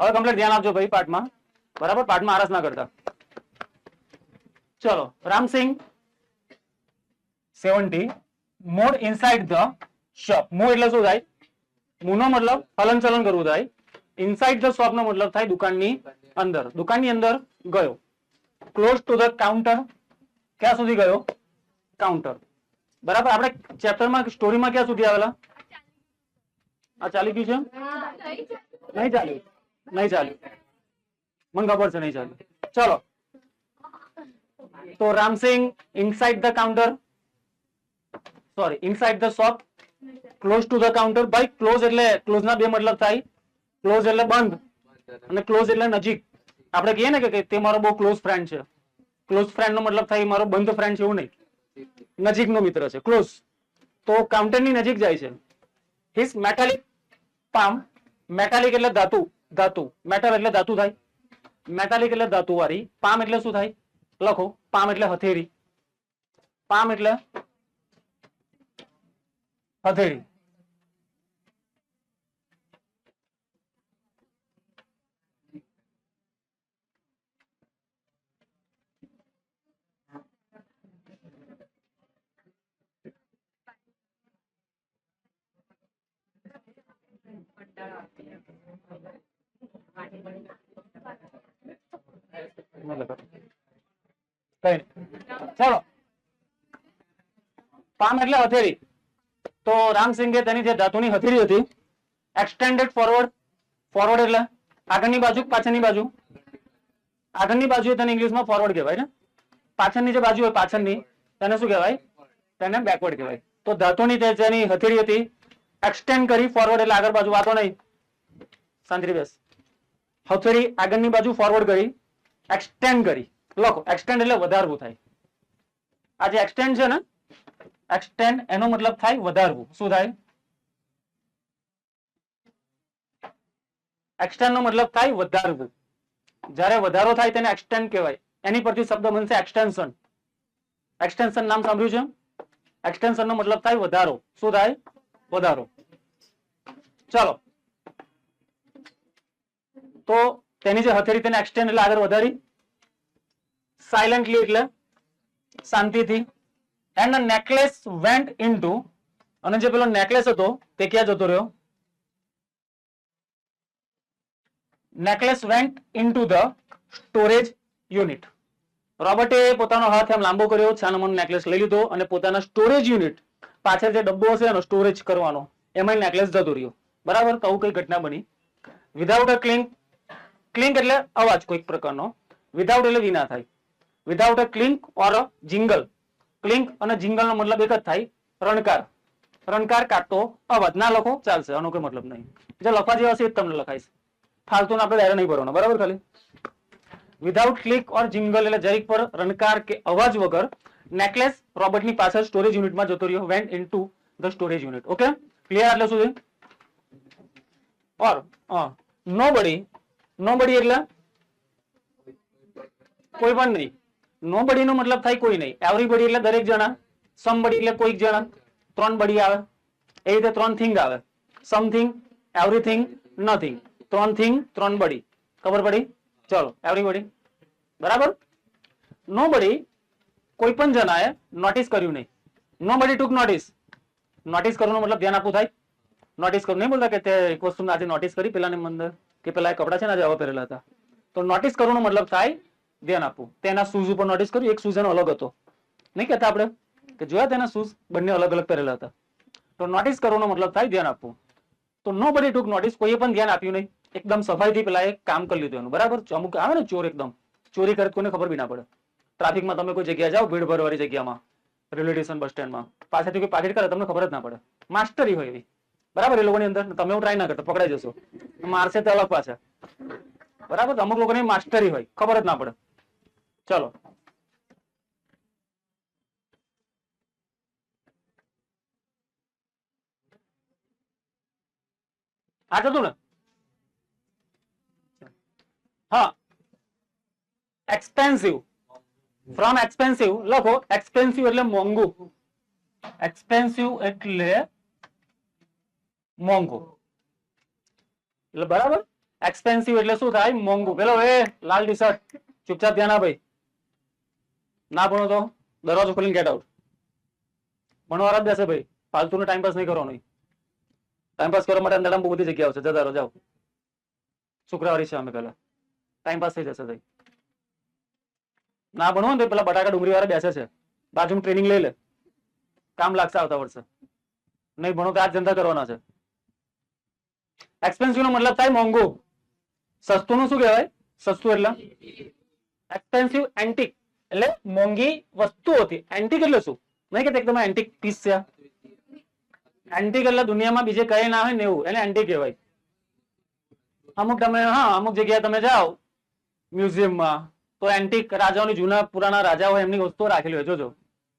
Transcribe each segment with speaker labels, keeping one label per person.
Speaker 1: હવે કમ્પ્લીટ ધ્યાન આપજો ભાઈ પાઠમાં, બરાબર? પાઠમાં આરસ ના કરતા. ચલો, Ram Singh 70 moved inside the shop. move એટલે શું થાય? move નો મતલબ હલન ચલન કરવું થાય. inside the shop નો મતલબ થાય દુકાનની અંદર. દુકાનની અંદર ગયો. close to the counter, ક્યાં સુધી ગયો? કાઉન્ટર. બરાબર. આપણે ચેપ્ટરમાં સ્ટોરીમાં ક્યાં સુધી આવેલા? આ ચાલી ગયું છે? નહીં ચાલ્યું, નહીં ચાલ્યું, મને ખબર છે નહીં ચાલ્યું. ચલો, તો Ramsingh inside the counter, sorry inside the shop, close to the counter. ભાઈ ક્લોઝ એટલે ક્લોઝ ના બે મતલબ થાય. ક્લોઝ એટલે બંધ અને ક્લોઝ એટલે નજીક. આપણે કહીએ ને કે તે મારો બહુ ક્લોઝ ફ્રેન્ડ છે. ક્લોઝ ફ્રેન્ડ નો મતલબ થાય મારો બંધ ફ્રેન્ડ છે એવું નહીં, નજીકનો મિત્ર છે. ક્લોઝ તો કાઉન્ટરની નજીક જાય છે. હિસ મેટાલિક પામ, મેટાલિક એટલે ધાતુ, ધાતુ, મેટલ એટલે ધાતુ થાય. મેટાલિક એટલે ધાતુ વાળી. પામ એટલે શું થાય? લખો, પામ એટલે હથેળી. પામ એટલે હથેળી. ચલો, પામ એટલે હથેળી. તો રામસિંગે તેની જે ધાતુની હથેળી હતી એક્સટેન્ડેડ ફોરવર્ડ. ફોરવર્ડ એટલે આગળની બાજુ, પાછળની બાજુ. આગળની બાજુ તેને ઇંગ્લિશમાં ફોરવર્ડ કહેવાય ને. પાછળની જે બાજુ હોય પાછળની તેને શું કહેવાય? તેને બેકવર્ડ કહેવાય. તો ધાતુની જેની હથેળી હતી એક્સટેન્ડ કરી ફોરવર્ડ એટલે આગળ બાજુ, વાતો નહીં, શાંતિ બેસ. હથેળી આગળની બાજુ ફોરવર્ડ કરી, એક્સટેન્ડ કરી. લખો, એક્સટેન્ડ એટલે વધારવું થાય. આ જે એક્સટેન્ડ છે ને, એક્સટેન્ડ એનો મતલબ થાય વધારવું. શું થાય? એક્સટેન્ડ નો મતલબ થાય વધારવું. જ્યારે વધારો થાય તેને એક્સટેન્ડ કહેવાય. એની પરથી શબ્દ બનશે એક્સટેન્શન. એક્સટેન્શન નામ સાંભળ્યું છે? એક્સટેન્શન નો મતલબ થાય વધારો. શું થાય? વધારો. ચલો, તો તેની જે હથેળી તેને એક્સટેન્ડ એટલે આગળ વધારી. સાયલેન્ટલી એટલે શાંતિથી. એન્ડ નેકલેસ વેન્ટ ઇનટુ, અને જે પેલો નેકલેસ હતો તે ક્યાં જતો રહ્યો? Necklace went into the storage unit. રોબર્ટે પોતાનો હાથ એમ લાંબો કર્યો, છાનામાનો નેકલેસ લઈ લીધો અને પોતાના સ્ટોરેજ યુનિટ પાછળ જે ડબ્બો હશે એનો સ્ટોરેજ કરવાનો એમાં નેકલેસ જતો રહ્યો. બરાબર. કહું કઈ ઘટના બની. વિધાઉટ અ ક્લિંક, ક્લિંક એટલે અવાજ કોઈક પ્રકારનો. વિધાઉટ એટલે વિના થાય. Without a ક્લિંક or a jingle. ક્લિંક અને જિંગલ નો મતલબ એક જ થાય, રણકાર. રણકાર કાઢતો અવાજ. ના લખો ચાલશે, આનો કોઈ મતલબ નહીં. જે લખવા જેવા છે એ જ તમને લખાઈશ. ફાલતુ આપણે ડાયરેક્ટ નહીં ભરવાનો. બરાબર. ખાલી વિધાઉટ ક્લિક ઓર જિંગલ એટલે જરીક પર રણકાર કે અવાજ વગર નેકલેસ રોબર્ટની પાછળ સ્ટોરેજ યુનિટમાં જતો રહ્યો. Vent into the storage unit. Okay, clear આટલે સુધી? ઓર નોબડી, નોબડી એટલે કોઈ પણ નહીં. નોબડી નો મતલબ થાય કોઈ નહીં. એવરીબડી એટલે દરેક જણા. સમબડી એટલે કોઈક જણા. ત્રણ બડી આવે. એ રીતે ત્રણ થિંગ આવે. Something, everything, nothing. ત્રણ થિંગ, ત્રણ બડી. ખબર પડી? ચલો, એવરીબડી. બરાબર. નોબડી કોઈ પણ જણાએ નોટિસ કર્યું નહીં. નોબડી ટુક નોટિસ. નોટિસ કરવાનો મતલબ ધ્યાન આપવું થાય. નોટિસ કરવું નહીં બોલતા કે તે એક વસ્તુ આજે નોટિસ કરી પેલાને અંદર, કે પેલા કપડા છે ને આજે આવા પહેરેલા હતા. તો નોટિસ કરવાનો મતલબ થાય ધ્યાન આપવું. તેના શૂઝ ઉપર નોટિસ કર્યું, એક શૂઝ એનો અલગ હતો. નહીં કહેતા આપણે કે જોયા તેના શૂઝ બંને અલગ અલગ પહેરેલા હતા. તો નોટિસ કરવાનો મતલબ થાય ધ્યાન આપવું. તો નોબડી ટુક નોટિસ, કોઈએ પણ ધ્યાન આપ્યું નહીં. એકદમ સફાઈથી પેલા એક કામ કરી લીધું એનું. બરાબર. અમુક આવે ને ચોર, એકદમ ચોરી કરે કોઈને ખબર બી ના પડે. ટ્રાફિકમાં તમે કોઈ જગ્યા જાઓ, ભીડ ભરવાળી જગ્યામાં, રેલવે સ્ટેશન, બસ સ્ટેન્ડમાં, પાછળથી કોઈ પાકીટ કરે તમને ખબર જ ના પડે. માસ્ટરી હોય એવી. બરાબર. એ લોકોની અંદર તમે એવું ટ્રાય ના કરતા, પકડાઈ જશો. મારશે તો અલગ પાછા. બરાબર. અમુક લોકોની માસ્ટરી હોય, ખબર જ ના પડે. ચલો, આ જતું ને. હા, એક્સપેન્સિવ. ફ્રોમ એક્સપેન્સિવ લખો. એક્સપેન્સિવ એટલે મોંઘું. એક્સપેન્સિવ એટલે મોંઘું. એટલે બરાબર. એક્સપેન્સિવ એટલે શું થાય? મોંઘું. પેલો એ લાલ ટી શર્ટ ચૂપચાપ ધ્યાન આ ભાઈ, ના ભણો તો દરવાજો ખોલીને ગેટ આઉટ. ભણવા જ બેસે ભાઈ, ફાલતુનો ટાઈમ પાસ નહીં કરવાનો. ટાઈમ પાસ કરવા માટે અંદરમાં બહુ બધી જગ્યાઓ છે, જતા રહો, જાઓ. શુક્રવારી છે અમે પેલા ટાઈમ પાસ થઈ જશે ભાઈ. ના ભણવો ને તો પેલા બટાકા ડુંગળી વાળા બેસે છે, બાજુમાં ટ્રેનિંગ લઈ લે, કામ લાગશે આવતા વર્ષે. નહીં ભણો તો આ ધંધા કરવાના છે. એક્સપેન્સિવ નો મતલબ થાય મોંઘું. સસ્તું નું શું કહેવાય? સસ્તું એટલે એક્સપેન્સિવ. એન્ટિક એટલે મોંઘી વસ્તુ હતી. એન્ટિક એટલે શું? નહીં કે એકદમ એન્ટિક પીસ છે. એન્ટિક એટલે દુનિયામાં બીજે કઈ ના હોય ને એવું, એને એન્ટિક કહેવાય. અમુક તમે અમુક જગ્યાએ તમે જાઓ મ્યુઝિયમમાં તો એન્ટિક રાજાઓની, જૂના પુરાણા રાજાઓ એમની વસ્તુઓ રાખેલી હોય, જોજો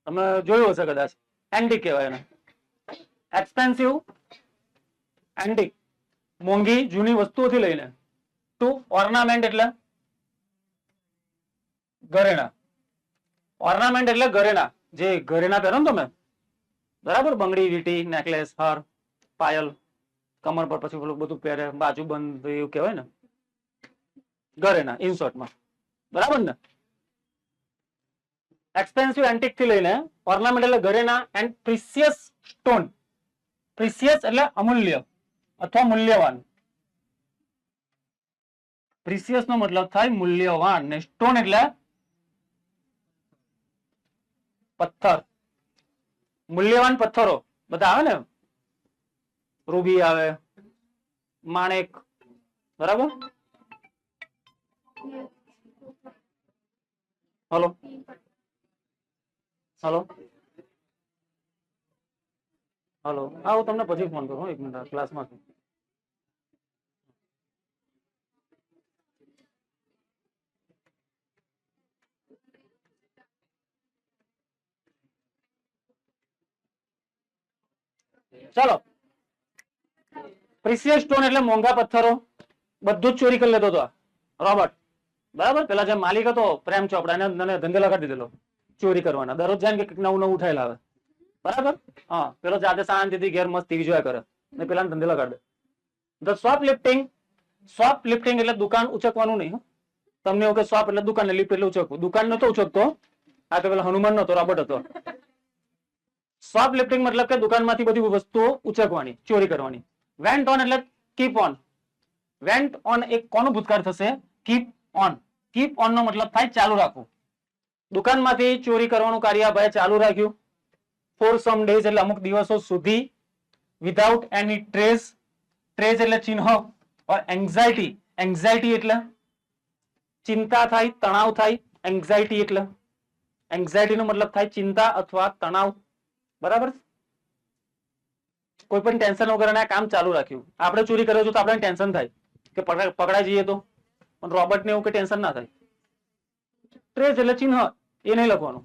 Speaker 1: તમે જોયું હશે કદાચ. એન્ટિક કહેવાય એને. એક્સપેન્સિવ, એન્ટિક, મોંઘી જૂની વસ્તુઓથી લઈને ટુ ઓર્નામેન્ટ એટલે ઘરેણા. ઓર્નામેન્ટ એટલે ઘરેણા, જે ઘરેણા પહેરો ને તમે, બરાબર, બંગડી, વીટી, નેકલેસ, હાર, પાયલ, કમર પર પછી બધું પહેરે, બાજુ બંધ એવું કહેવાય ને, ઘરેણા ઇન શોર્ટમાં, બરાબર ને. એક્સપેન્સિવ એન્ટિક થી લઈને ઓર્નામેન્ટ એટલે ઘરેણા એન્ડ પ્રિસિયસ સ્ટોન. પ્રિસિયસ એટલે અમૂલ્ય અથવા મૂલ્યવાન. પ્રિસિયસ નો મતલબ થાય મૂલ્યવાન, ને સ્ટોન એટલે પથ્થર. મૂલ્યવાન પથ્થરો બધા આવે ને, રૂબી આવે, માણેક, બરાબર. હલો હલો હલો, હું તમને પછી ફોન કરું, એક મિનિટ, ક્લાસમાં છું. ચાલો, પ્રિસિયસ સ્ટોન એટલે મોંઘા પથ્થરો. બધું જ ચોરી કરી લેતો હતો રોબર્ટ, બરાબર. પેલા જે માલિક હતો પ્રેમ ચોપડા, એને ધંધે લગાડી દીધેલો ચોરી કરવાના. દરરોજ જાય કે નવું નવું ઉઠાયેલા આવે, બરાબર. હા, પેલો જાતે શાંતિથી ઘેર મસ્ત ટીવી જોયા કરે ને પેલા ધંધે લગાડે. The shop lifting. Shop lifting એટલે દુકાન ઉચકવાનું નહીં. તમને એવું કે શોપ એટલે દુકાન, લિફ્ટ એટલે ઉચકવું. દુકાન નતો ઉચકતો, આ તો પેલા હનુમાન નતો, રોબર્ટ હતો. શોપ લિફ્ટિંગ મતલબ કે દુકાનમાંથી બધી વસ્તુઓ ઉચકવાની, ચોરી કરવાની. વેન્ટ ઓન એટલે કીપ ઓન. વેન્ટ ઓન એક કોનો ભૂતકાળ થશે? Keep on. કીપ ઓન નો મતલબ થાય ચાલુ રાખવું. દુકાનમાંથી ચોરી કરવાનું કાર્ય ભાઈ ચાલુ રાખ્યું ફોર સમ ડેઝ એટલે અમુક દિવસો સુધી. વિધાઉટ એની ટ્રેસ. ટ્રેસ એટલે ચિહ્ન. ઓર એન્ઝાઇટી. એન્ઝાઇટી એટલે ચિંતા થાય, તણાવ થાય. એન્ઝાઇટી એટલે, એન્ઝાઇટી નો મતલબ થાય ચિંતા અથવા તણાવ, બરાબર. કોઈ પણ ટેન્શન વગર કામ ચાલુ રાખ્યું. આપણે ચોરી કર્યો તો આપણે ટેન્શન થાય કે પકડાઈ જઈએ તો, પણ રોબર્ટ ને એવું કે ટેન્શન ના થાય. ટ્રેસ એટલે ચિહ્ન, એ નહીં લખવાનું,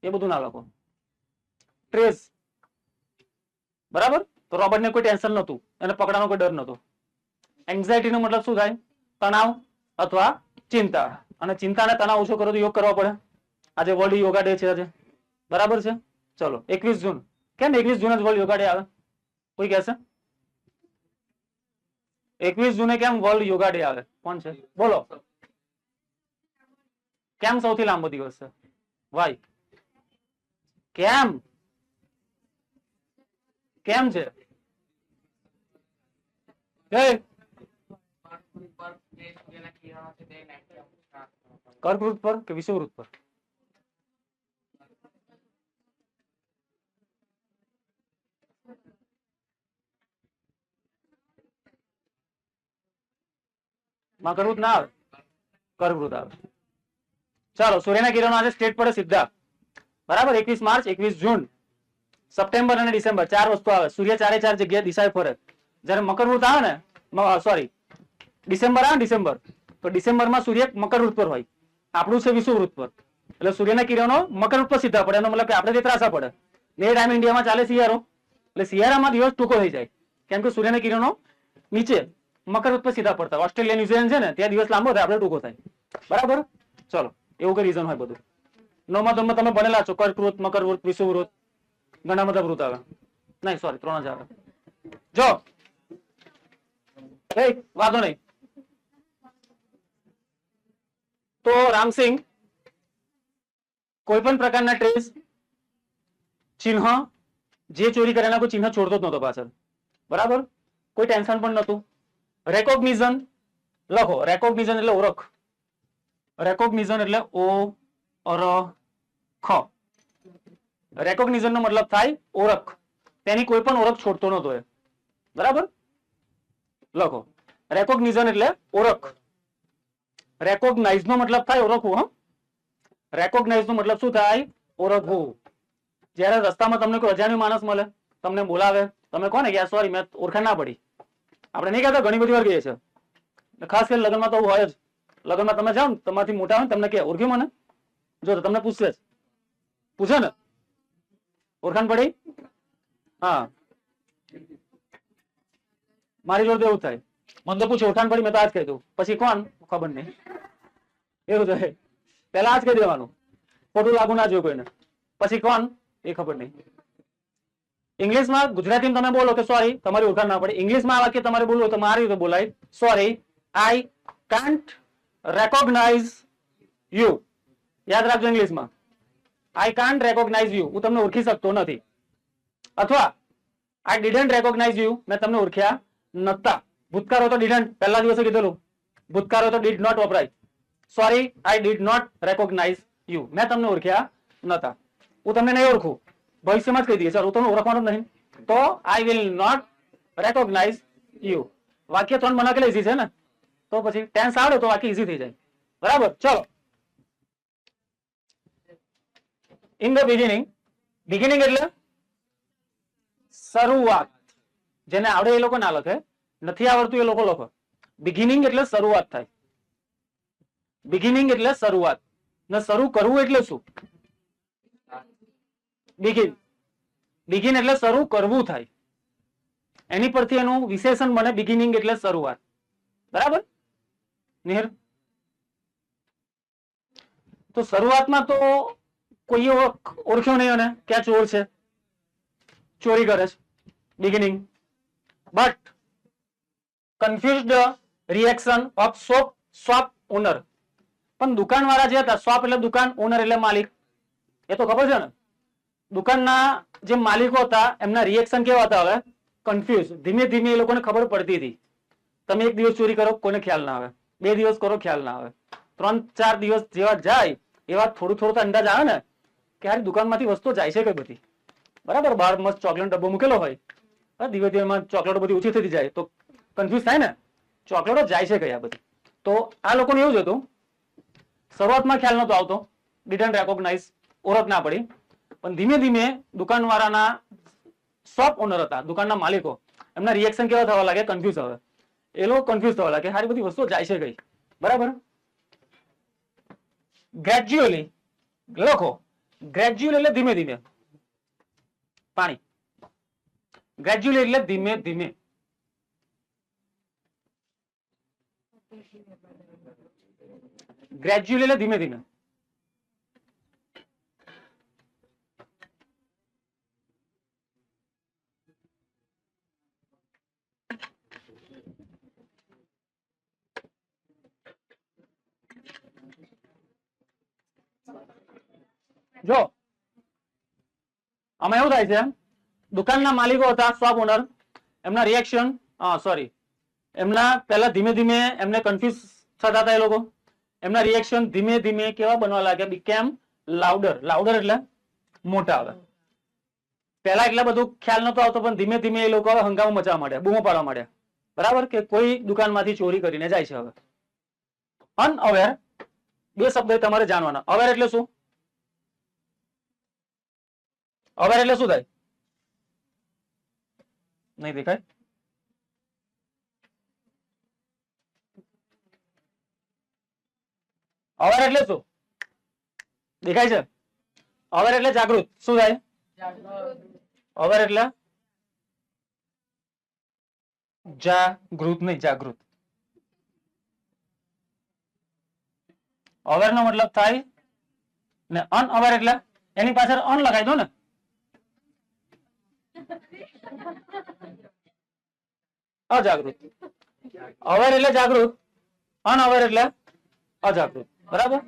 Speaker 1: એ બધું ના લખવાનું. ટ્રેસ, બરાબર. તો રોબર્ટ ને કોઈ ટેન્શન નતું, એને પકડવાનો કોઈ ડર નતો. એન્ઝાઇટી નો મતલબ શું થાય? તણાવ અથવા ચિંતા. અને ચિંતા અને તણાવ ઓછો કરો તો યોગ કરવા પડે. આજે વર્લ્ડ યોગા ડે છે આજે, બરાબર છે. ચલો, 21 જૂન. કેમ 21 જૂન જ વર્લ્ડ યોગા ડે આવે? કોઈ કહેશે 21 જૂને કેમ વર્લ્ડ યોગા ડે આવે? કોણ છે? બોલો. કેમ સૌથી લાંબો દિવસ છે? વાય? કેમ? કેમ છે? કર્કવૃત પર કે વિષુવવૃત્ત પર? મકરવૃત ના આવે, કર્કવૃત આવે. ચાલો, સૂર્યના કિરણો આજે સ્ટ્રેટ પડે સીધા, બરાબર. 21 માર્ચ, 21 જૂન, સપ્ટેમ્બર અને ડિસેમ્બર 4 વસ્તુ આવે. સૂર્ય 4 જગ્યાએ દિશાએ ફરે. જયારે મકરવૃત આવે ને, સોરી ડિસેમ્બર આવે ને, ડિસેમ્બર, તો ડિસેમ્બરમાં સૂર્ય મકરવૃત પર હોય, આપણું છે વિષુવવૃત્ત પર. એટલે સૂર્યના કિરણો મકરવૃત પર સીધા પડે, એનો મતલબ કે આપણે જે ત્રાસા પડે. એ ટાઈમ ઇન્ડિયામાં ચાલે શિયાળો, એટલે શિયાળામાં દિવસ ટૂંકો થઈ જાય, કેમ કે સૂર્યના કિરણો નીચે મકરવૃત્ત પર સીધા પડતા. ઓસ્ટ્રેલિયા, ન્યુઝીલેન્ડ છે ને, ત્યાં દિવસ લાંબો થાય, આપણે ટૂંકો થાય, બરાબર. ચલો, એવું કઈ રીઝન હોય બધું. નવમા ધોરણમાં તમે ભણેલા છો, કર્કવૃત, મકરવૃત્ત, વિષુવવૃત્ત, ઘણા બધા વૃત્ત આવે. નહીં, સોરી, 3 જ આવે. જો વાંધો નહીં, તો રામસિંહ કોઈ પણ પ્રકારના ટ્રેસ ચિહ્ન જે ચોરી કરેલા કોઈ ચિહ્ન છોડતો જ નહોતો પાછળ, બરાબર, કોઈ ટેન્શન પણ નહોતું. રેકોગ્નિઝન લખો, રેકોગ્નિઝન એટલે ઓળખ, રેકોગ્નિઝન એટલે ઓ અર ખ, રેકોગ્નિઝન નો મતલબ થાય ઓળખ, તેની કોઈ પણ ઓળખ છોડતો નહોતો એ, બરાબર, લખો રેકોગ્નિઝન એટલે ઓળખ. રેકોગ્નાઇઝ નો મતલબ થાય ઓળખવું. હા, રેકોગ્નાઇઝ નો મતલબ શું થાય? ઓળખવું. જયારે રસ્તામાં તમને કોઈ અજાણ્યો માણસ મળે, તમને બોલાવે, તમે કોને યાર સોરી મેં ઓળખાણ ના પડી, આપણે નહીં કહેતા, ઘણી બધી વાર કહીએ છીએ, ખાસ કરીને લગ્નમાં તો હોય જ. લગ્નમાં તમે જાઓ ને, તમારાથી મોટા હોય ને, તમને કે ઓળખ્યું મને, જો તો તમને પૂછશે જ, પૂછે ને ઓળખાણ પડી? હા, મારી જોડે એવું થાય, મને તો પૂછે ઓળખાણ પડી, મેં તો આજ કહી દઉં, પછી કોણ ખબર નહીં, એવું થાય. પેલા આજ કહી દેવાનું, ખોટું લાગુ ના જોયું કોઈને, પછી કોણ એ ખબર નહીં. ઇંગ્લિશમાં, ગુજરાતીમાં તમે બોલો કે સોરી, તમારી ઓળખાણ ના પડે. ઇંગ્લિશમાં આ વાક્ય તમારે બોલવું તો મારી રીતે બોલાય, sorry I can't recognise you. યાદ રાખજો ઇંગ્લિશમાં, આઈ કાન્ટ રેકોગ્નાઇઝ યુ, હું તમને ઓળખી શકતો નથી. અથવા આઈ ડીડન્ટ રેકોગ્નાઇઝ યુ, મેં તમને ઓળખ્યા નતા. ભૂતકાળ હોય તો ડીડન્ટ, પહેલા દિવસે કીધેલું. ભૂતકાળ હોય તો ડીડ નોટ વપરાય. Sorry I did not recognise you, મેં તમને ઓળખ્યા નતા. હું તમને નહીં ઓળખું, ભવિષ્યમાં જ કહી દઈએ, સર હું તમને ઓળખવાનો જ નહીં, તો I will not recognise you. વાક્ય 3 બનાવેલા ઈઝી છે ને, તો પછી ટેન્સ આવડે તો વાક્ય ઈઝી થઈ જાય, બરાબર. ચલો, ઇન ધ બિગિનિંગ, બિગિનિંગ એટલે શરૂઆત. જેને આવડે એ લોકો ના લખે, નથી આવડતું એ લોકો લખો. બિગિનિંગ એટલે શરૂઆત થાય, બિગિનિંગ એટલે શરૂઆત, ને શરૂ કરવું એટલે શું? બિગિન, બિગિન એટલે શરૂ કરવું થાય, એની પરથી એનું વિશેષણ બને બિગિનિંગ એટલે શરૂઆત, બરાબર નિહર? તો શરૂઆતમાં તો કોઈ ઓળખ્યો નહીં અને ક્યાં ચોર છે, ચોરી કરે છે, beginning. But confused reaction of shop owner. પણ દુકાનવાળા જે હતા, શોપ એટલે દુકાન, ઓનર એટલે માલિક, એ તો ખબર છે ને. દુકાનના જે માલિકો હતા એમના રિએક્શન કેવા હતા? હવે કન્ફ્યુઝ, ધીમે ધીમે એ લોકોને ખબર પડતી હતી. તમે એક દિવસ ચોરી કરો કોઈને ખ્યાલ ના આવે, 2 દિવસ કરો ખ્યાલ ના આવે, 3-4 દિવસ જેવા જાય એવા થોડું થોડું તો અંદાજ આવે ને કે આ દુકાનમાંથી વસ્તુ જાય છે કઈ બધી, બરાબર. બહાર મસ્ત ચોકલેટ ડબ્બો મૂકેલો હોય, ધીમે ધીમે ચોકલેટો બધી ઓછી થતી જાય તો કન્ફ્યુઝ થાય ને, ચોકલેટો જાય છે કઈ આ બધી. તો આ લોકોને એવું જ હતું, શરૂઆતમાં ખ્યાલ નતો આવતો, ડિડન્ટ રેકોગ્નાઇઝ, ઓળખ ના પડી. પણ ધીમે ધીમે દુકાનવાળાના શોપ ઓનર હતા, દુકાનના માલિકો, એમના રિએક્શન કેવા થવા લાગે? કન્ફ્યુઝ. હવે એ લોકો કન્ફ્યુઝ થવા લાગે, સારી બધી વસ્તુઓ જાય છે કઈ, બરાબર. ગ્રેજ્યુઅલી લખો, ગ્રેજ્યુઅલી એટલે ધીમે ધીમે, પાણી, ગ્રેજ્યુઅલી એટલે ધીમે ધીમે. ગ્રેજ્યુઅલી એટલે ધીમે ધીમે. જો આમાં એવું થાય છે, દુકાનના માલિકો હતા, શોપ ઓનર, એમના રિએક્શન, સોરી, એમના પહેલા ધીમે ધીમે એમને કન્ફ્યુઝ થતા હતા એ લોકો, એમના રિએક્શન ધીમે ધીમે કેવા બનવા લાગ્યા? Became louder. લાઉડર એટલે મોટા. આવે પહેલા એટલા બધું ખ્યાલ નતો આવતો, પણ ધીમે ધીમે એ લોકો હંગામો મચાવવા માંડ્યા, બૂમો પાડવા માંડ્યા, બરાબર, કે કોઈ દુકાનમાંથી ચોરી કરીને જાય છે. હવે અનઅવેર, 2 શબ્દ તમારે જાણવાના. અવેર એટલે શું? અવેર એટલે શું થાય? નહીં દેખાય? અવેર એટલે શું? દેખાય છે? અવેર એટલે જાગૃત. શું થાય? અવેર એટલે જાગૃત, નહીં જાગૃત. અવેર નો મતલબ થાય ને અનઅવેર એટલે એની પાછળ અન લગાવી દો ને, અજાગૃત. અવેર એટલે જાગૃત, અનઅવેર એટલે અજાગૃત. બરાબર.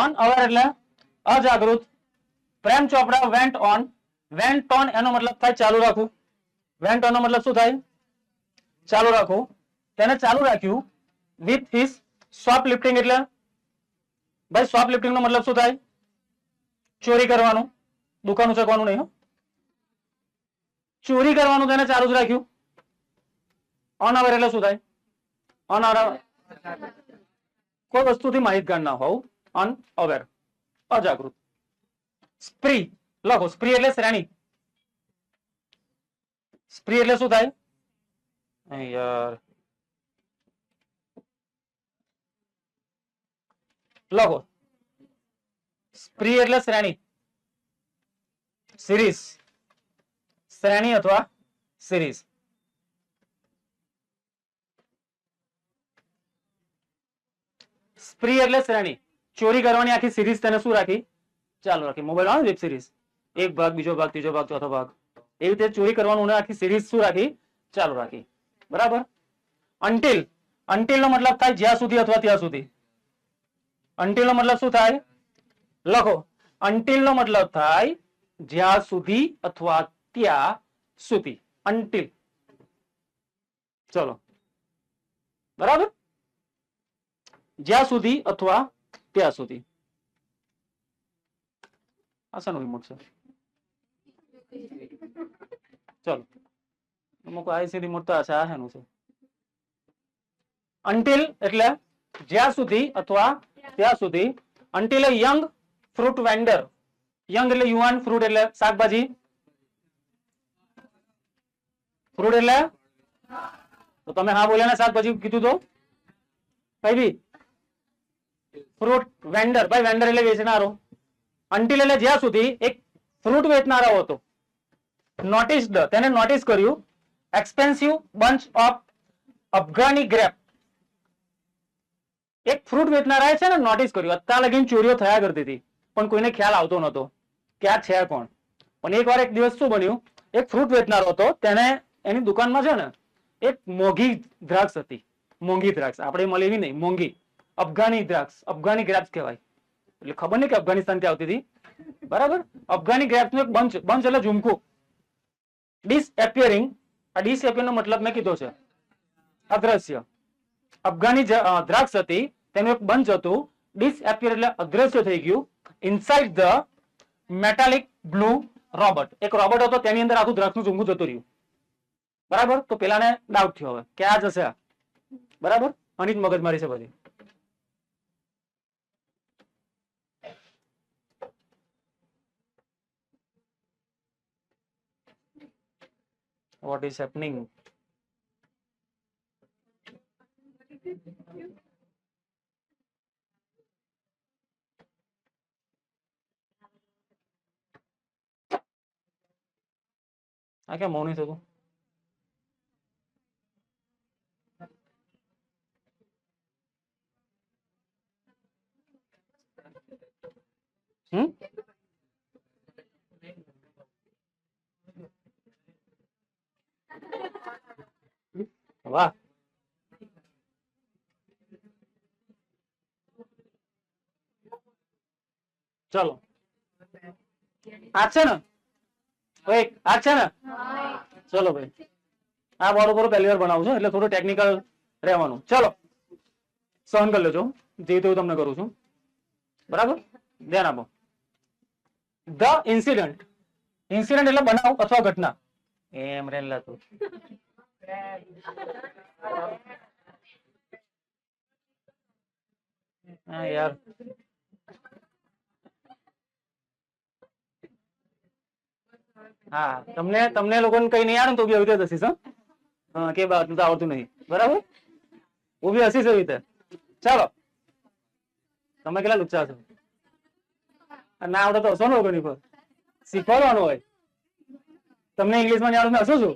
Speaker 1: અનઅવેર એટલે અજાગૃત. પ્રેમ ચોપડા વેન્ટ ઓન એનો મતલબ થાય ચાલુ રાખવું. વેન્ટ ઓન નો મતલબ શું થાય? ચાલુ રાખવું. તેને ચાલુ રાખ્યું વિથ હિઝ શોપ લિફ્ટિંગ એટલે ભાઈ શોપ લિફ્ટિંગ નો મતલબ શું થાય? ચોરી કરવાનું, દુકાન ઉચકવાનું નહીં. ચોરી કરવાનું તેને ચાલુ જ રાખ્યું. અનઅવેર એટલે શું થાય? અનઅવેર કોઈ વસ્તુથી માહિતગાર ના હોવું. અનઅવેર અજાગૃત. સ્પ્રી લખો. સ્પ્રી એટલે શ્રેણી. સ્પ્રી એટલે શું થાય? યાર લખો. સ્પ્રી એટલે શ્રેણી, સિરીઝ. શ્રેણી અથવા સિરીઝ. સ્પ્રી એટલે શ્રેણી. ચોરી કરવાની આખી સિરીઝ તેને શું રાખી? ચાલુ રાખી. મોબાઈલ આવે વેબ સિરીઝ, એક ભાગ, બીજો ભાગ, ત્રીજો ભાગ, ચોથો ભાગ, એવી રીતે ચોરી કરવાનું આખી સિરીઝ શું રાખી? ચાલુ રાખી. બરાબર. અન્ટિલ. અન્ટિલ નો મતલબ થાય જ્યાં સુધી અથવા ત્યાં સુધી. અન્ટિલ નો મતલબ શું થાય? લખો. અન્ટિલ નો મતલબ થાય જ્યાં સુધી અથવા ત્યાં સુધી. અન્ટિલ. ચલો. બરાબર. જ્યાં સુધી અથવા ત્યાં સુધી. આસાનું રિમોટ છે. ચલો અમુક આઈસી રિમોટ તો આ શેનું છે? અન્ટિલ એટલે જ્યાં સુધી અથવા ત્યાં સુધી. અન્ટિલ એ યંગ ફ્રૂટ વેન્ડર. યંગ એટલે યુવાન, ફ્રૂટ એટલે શાકભાજી. ફ્રૂટ એટલે તો તમે હા બોલ્યા ને, શાકભાજી કીધું તો કઈ બી. ફ્રૂટ વેન્ડર, ભાઈ વેન્ડર એટલે વેચનારો. અન્ટિલ એટલે જ્યાં સુધી એક ફ્રૂટ વેચનારો હતો. નોટિસ્ડ તેને નોટિસ કર્યું. Expensive bunch of Afghani grape. એક ફ્રૂટ વેચનારાએ છે ને નોટિસ કર્યું. અત્યાર લગીન ચોરીઓ થયા કરતી હતી પણ કોઈને ખ્યાલ આવતો નતો કે આ છે કોણ. પણ એકવાર એક દિવસ શું બન્યું? એક ફ્રૂટ વેચનારો હતો, તેને એની દુકાનમાં છે ને એક મોંઘી દ્રાક્ષ હતી. મોંઘી દ્રાક્ષ આપણે મળે એવી નહીં, મોંઘી અફઘાની દ્રાક્ષ. અફઘાની ગ્રેપ્સ કહેવાય. એટલે ખબર નહીં કે અફઘાનિસ્તાન થી આવતી હતી. બરાબર. અફઘાની ગ્રેપ્સ નું એક બંચ. બંચ એટલે ઝુમકું. ડિસએપિયરિંગ. આ ડિસએપિયર નો મતલબ મેં કીધો છે અદ્રશ્ય. અફઘાની દ્રાક્ષ હતી, તેનું એક બંચ હતું. ડિસએપિયર એટલે અદ્રશ્ય થઈ ગયું. Inside the metallic blue robot. એક રોબોટ હતો, તેની અંદર આખું દ્રાક્ષનું ઝુમકું જતું રહ્યું. બરાબર. તો પેલાને ડાઉટ થયો હવે કે આ જશે. બરાબર. આની જ મગજમારી છે બધી. What is happening? આ કેમ મૌન થતું? વાહ. ચલો આ છે ને, આ છે ને. ચલો ભાઈ, આ બોર્ડ ઉપર પહેલી વાર બનાવું છું એટલે થોડું ટેકનિકલ રહેવાનું. ચલો સહન કરી લેજો, જે તેવું તમને કરું છું. બરાબર. ધ્યાન આપો. The incident. ઇન્સિડન્ટ એટલે બનાવ અથવા ઘટના. એમ રેલા તું હા યાર. હા તમને લોકોને કઈ નહીં આવે તો બી આવી રીતે હસીશ. હા કે બાત તો આવડતું નહીં. બરાબર. હું બી હસીશ એવી રીતે. ચાલો તમે કેટલા લુચ્ચા છો? ના આવડે તો હસો ને લોકોની પર શીખવાડવાનું હોય. તમને ઇંગ્લિશમાં જાણું હસું છું.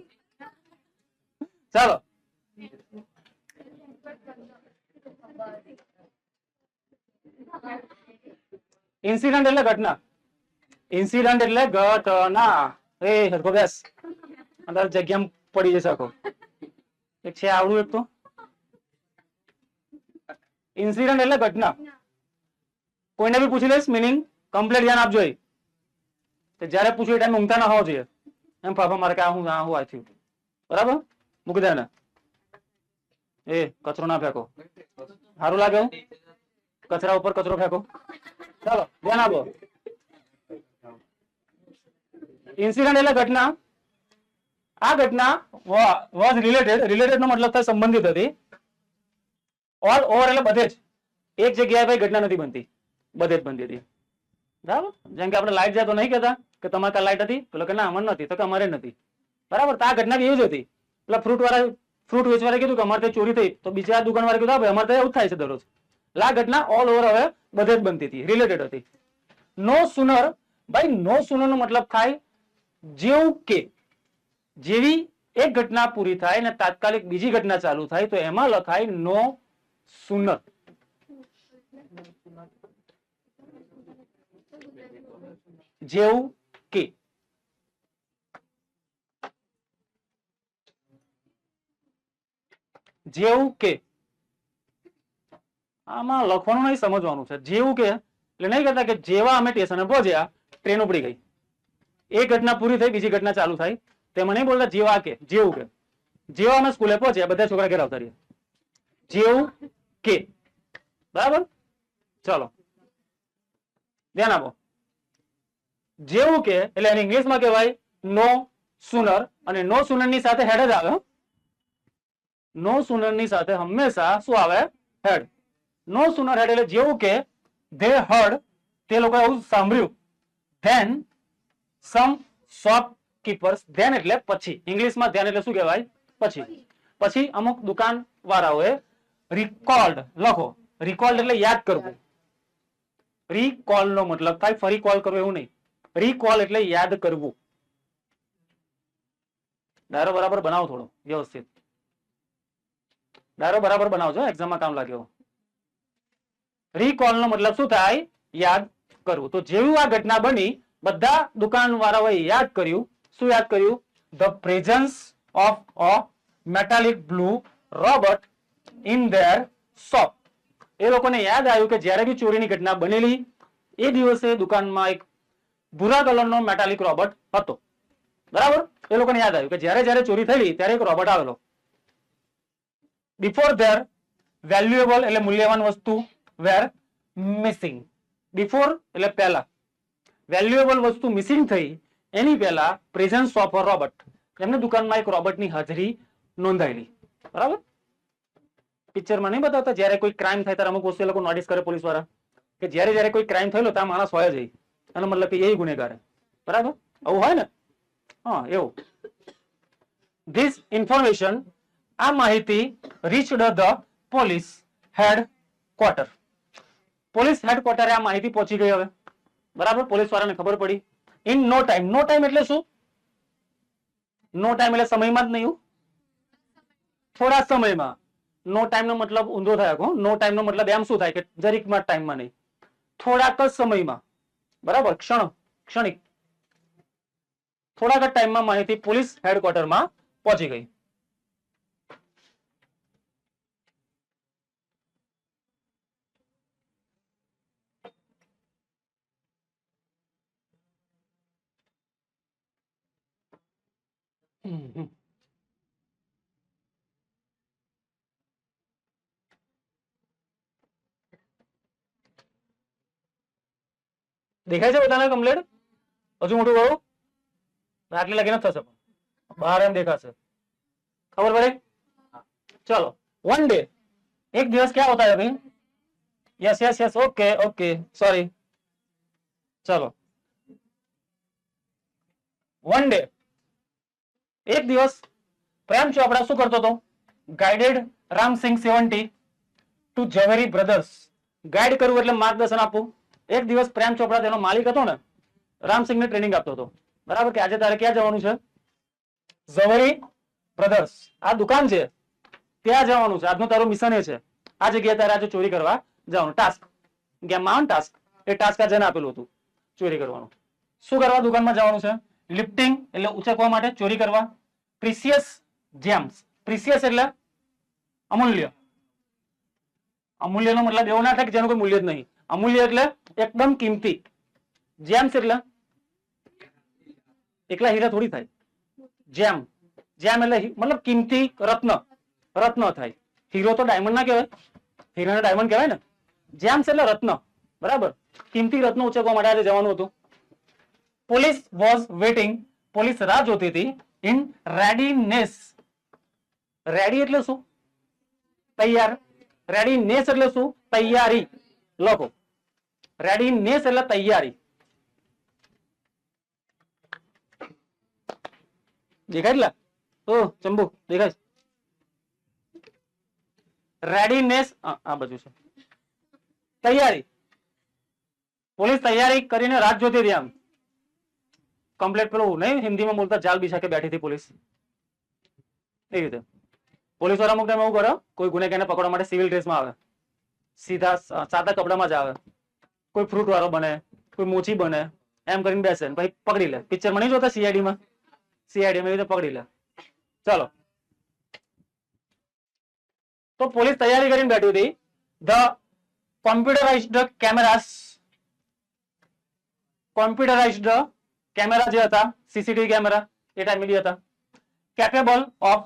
Speaker 1: ચાલો, ઇન્સિડન્ટ એટલે ઘટના. ઇન્સિડન્ટ એટલે ઘટના. એ હરખો બેસ, અંદર જગ્યા પડી જશે આખો. એક છે આવડું, એક તો ઇન્સિડન્ટ એટલે ઘટના. કોઈને બી પૂછી લઈશ મિનિંગ, કમ્પ્લીટ ધ્યાન આપજો. જયારે પૂછ્યું એ ટાઈમ ઊંઘતા ના હોવો જોઈએ. એમ ફાફા મારે કે હું થયું, બરાબર? મૂકી દે ને. એ કચરો ના ફેંકો, સારું લાગે? કચરા ઉપર કચરો ફેંકો. ચાલો ધ્યાન આપો. ઇન્સિડન્ટ એટલે ઘટના. આ ઘટના વોઝ રિલેટેડ નો મતલબ થાય સંબંધિત હતી. ઓલ ઓવર એટલે બધે જ. એક જગ્યાએ ભાઈ ઘટના નથી બનતી, બધે જ બનતી હતી. બરાબર? જેમ કે આપણે લાઈટ જાય તો નહીં કહેતા કે તમારે ત્યાં લાઈટ હતી, પેલો કે ના અમને નથી, તો કે અમારે નથી. બરાબર? તો આ ઘટના એવી જ હતી. પેલા ફ્રૂટ વેચવાળા કીધું કે અમારે ત્યાં ચોરી થઈ, તો બીજા દુકાન વાળા કીધું ભાઈ અમારે ત્યાં એવું થાય છે દરરોજ. આ ઘટના ઓલ ઓવર હવે બધે જ બનતી હતી, રિલેટેડ હતી. નો સુનર, ભાઈ નો સુનર નો મતલબ થાય જેવું કે, જેવી એક ઘટના પૂરી થાય ને તાત્કાલિક બીજી ઘટના ચાલુ થાય તો એમાં લખાય નો સુનર. જેવું કે, જેવું કે આમાં લખવાનું નહીં, સમજવાનું છે. જેવું કે એટલે નહીં કહેતા કે જેવા અમે સ્ટેશને પહોંચ્યા ટ્રેન ઉપડી ગઈ, એ ઘટના પૂરી થઈ બીજી ઘટના ચાલુ થાય, તેમાં નહીં બોલતા જેવા કે, જેવું કે. જેવા અમે સ્કૂલે પહોંચ્યા બધા છોકરા ઘેર આવતા રહ્યા, જેવું કે. બરાબર? ચલો ધ્યાન આપો. જેવું કે એટલે એને ઇંગ્લિશમાં કહેવાય નો સુનર, અને નો સુનર ની સાથે હેડ જ આવે. નો સુનર ની સાથે હંમેશા શું આવે? હેડ. નો સુનર હેડ એટલે જેવું કે ધે હર્ડ, તે લોકો એવું સાંભળ્યું. ધેન સમ શોપકીપર્સ, ધેન એટલે પછી, ઇંગ્લિશમાં ધ્યાન એટલે શું કહેવાય? પછી. પછી અમુક દુકાન વાળાઓએ રિકોલ્ડ, લખો રિકોલ્ડ એટલે યાદ કરવું. રિકોલ નો મતલબ થાય ફરી કોલ કરવો એવું નહીં. રિકોલ એટલે યાદ કરવું. ડાયરો બરાબર બનાવો, થોડો વ્યવસ્થિત ડાયરો બરાબર બનાવજો, એક્ઝામમાં કામ લાગે. રિકોલ નો મતલબ શું થાય? યાદ કરવું. તો જેવું આ ઘટના બની, બધા દુકાન વાળાઓએ યાદ કર્યું. શું યાદ કર્યું? The presence of a metallic blue robot in their shop. એ લોકોને યાદ આવ્યું કે જ્યારે બી ચોરીની ઘટના બનેલી એ દિવસે દુકાનમાં એક ભૂરા કલરનો મેટાલિક રોબોટ હતો. બરાબર? એ લોકોને યાદ આવ્યું કે જ્યારે જ્યારે ચોરી થયેલી ત્યારે એક રોબોટ આવેલો. બિફોર ધેર વેલ્યુએબલ એટલે મૂલ્યવાન વસ્તુ વેર મિસિંગ. બિફોર એટલે પહેલા, વેલ્યુએબલ વસ્તુ મિસિંગ થઈ એની પહેલા પ્રેઝન્સ ઓફ અ રોબોટ, એમને દુકાનમાં એક રોબોટની હાજરી નોંધાયેલી. બરાબર? પિક્ચરમાં નહીં બતાવતા જ્યારે કોઈ ક્રાઇમ થાય ત્યારે અમુક વસ્તુ એ લોકો નોટિસ કરે પોલીસ વાળા, કે જ્યારે જ્યારે કોઈ ક્રાઇમ થયેલો ત્યાં માણસ હોય જ, એનો મતલબ કે એ ગુનેગાર. બરાબર? આવું હોય ને? હા, એવું. ધીસ ઇન્ફોર્મેશન, આ માહિતી reached the police headquarter. Police હેડક્વાર્ટરે આ માહિતી પહોંચી ગઈ. હવે બરાબર, પોલીસ વાળાને ખબર પડી. In no time. No time એટલે શું? નો ટાઈમ એટલે સમયમાં જ નહીં, થોડા સમયમાં. નો ટાઈમ નો મતલબ ઊંધો થાય. નો ટાઈમ નો મતલબ એમ શું થાય કે જરીકમાં ટાઈમમાં નહીં, થોડાક જ સમયમાં. બરાબર? ક્ષણિક. થોડાક જ ટાઈમમાં માહિતી પોલીસ હેડક્વાર્ટરમાં પહોંચી ગઈ. દેખાય છે બધાને કમ્પ્લીટ? હજુ મોટું બહુ આટલે લગીને થશે, બહાર એમ દેખાશે. ખબર પડે? ચલો. વન ડે, એક દિવસ क्या होता है अभी? Yes yes yes, okay okay, sorry. चलो. વન ડે, એક દિવસ પ્રેમ ચોપડા શું કરતો હતો? ગાઈડેડ રામસિંહ 70 ટુ ઝવેરી બ્રધર્સ. ગાઈડ કરવું એટલે માર્ગદર્શન આપવું. એક દિવસ પ્રેમ ચોપડા તેનો માલિક હતો ને, રામસિંહને ટ્રેનિંગ આપતો હતો. બરાબર? કે આજે તારે ક્યાં જવાનું છે? ઝવેરી બ્રધર્સ, આ દુકાન છે, ત્યાં જવાનું છે. આજનું તારું મિશન એ છે, આ જગ્યાએ તારે આજે ચોરી કરવા જવાનું. ટાસ્ક ગેમમાં ટાસ્ક, એ ટાસ્ક આ જેને આપેલું હતું ચોરી કરવાનું. શું કરવા દુકાનમાં જવાનું છે? લિફ્ટિંગ એટલે ઉચકવા માટે, ચોરી કરવા. પ્રિસિયસ જેમ્સ, પ્રિસિયસ એટલે અમૂલ્ય. અમૂલ્યનો મતલબ એવો ના થાય કે જેનું કોઈ મૂલ્ય જ નહીં. અમૂલ્ય એટલે એકદમ કિંમતી. જેમ્સ એટલે એકલા હીરા થોડી થાય. જેમ, જેમ એટલે મતલબ કિંમતી રત્ન, રત્ન થાય. હીરો તો ડાયમંડ ના કહેવાય, હીરાને ડાયમંડ કહેવાય ને. જેમ્સ એટલે રત્ન, બરાબર. કિંમતી રત્ન ઉચકવા માટે આજે જવાનું હતું. પોલીસ વોઝ વેટિંગ, પોલીસ રાહ જોતી હતી. ઇન રેડીનેસ, રેડી એટલે શું? તૈયાર. રેડીનેસ એટલે શું? તૈયારી. લખો, રેડીનેસ એટલે તૈયારી. દેખાય એટલે ઓ ચંબુ દેખાય? રેડીનેસ આ બાજુ છે, તૈયારી. પોલીસ તૈયારી કરીને રાત જોતી હતી. આમ કમ્પ્લેટ પેલું નહીં હિન્દીમાં બોલતા, જાલ બિછા કે બેઠી હતી પોલીસ, એ રીતે. પોલીસ વાળા અમુક ટાઈમ એવું કરે, કોઈ ગુનેગારને પકડવા માટે સિવિલ ડ્રેસમાં આવે, સીધા સાદા કપડામાં જ આવે. કોઈ ફ્રૂટ વાળો બને, કોઈ મોચી બને, એમ કરીને બેસે પછી પકડી લે. પિક્ચરમાં નહીં જોતા સીઆઈડીમાં, સીઆઈડીમાં એ રીતે પકડી લે. ચાલો, તો પોલીસ તૈયારી કરીને બેઠી હતી. The computerised cameras, computerised camera જે હતા, સીસીટીવી કેમેરા એ ટાઈમે બી હતા. કેપેબલ ઓફ,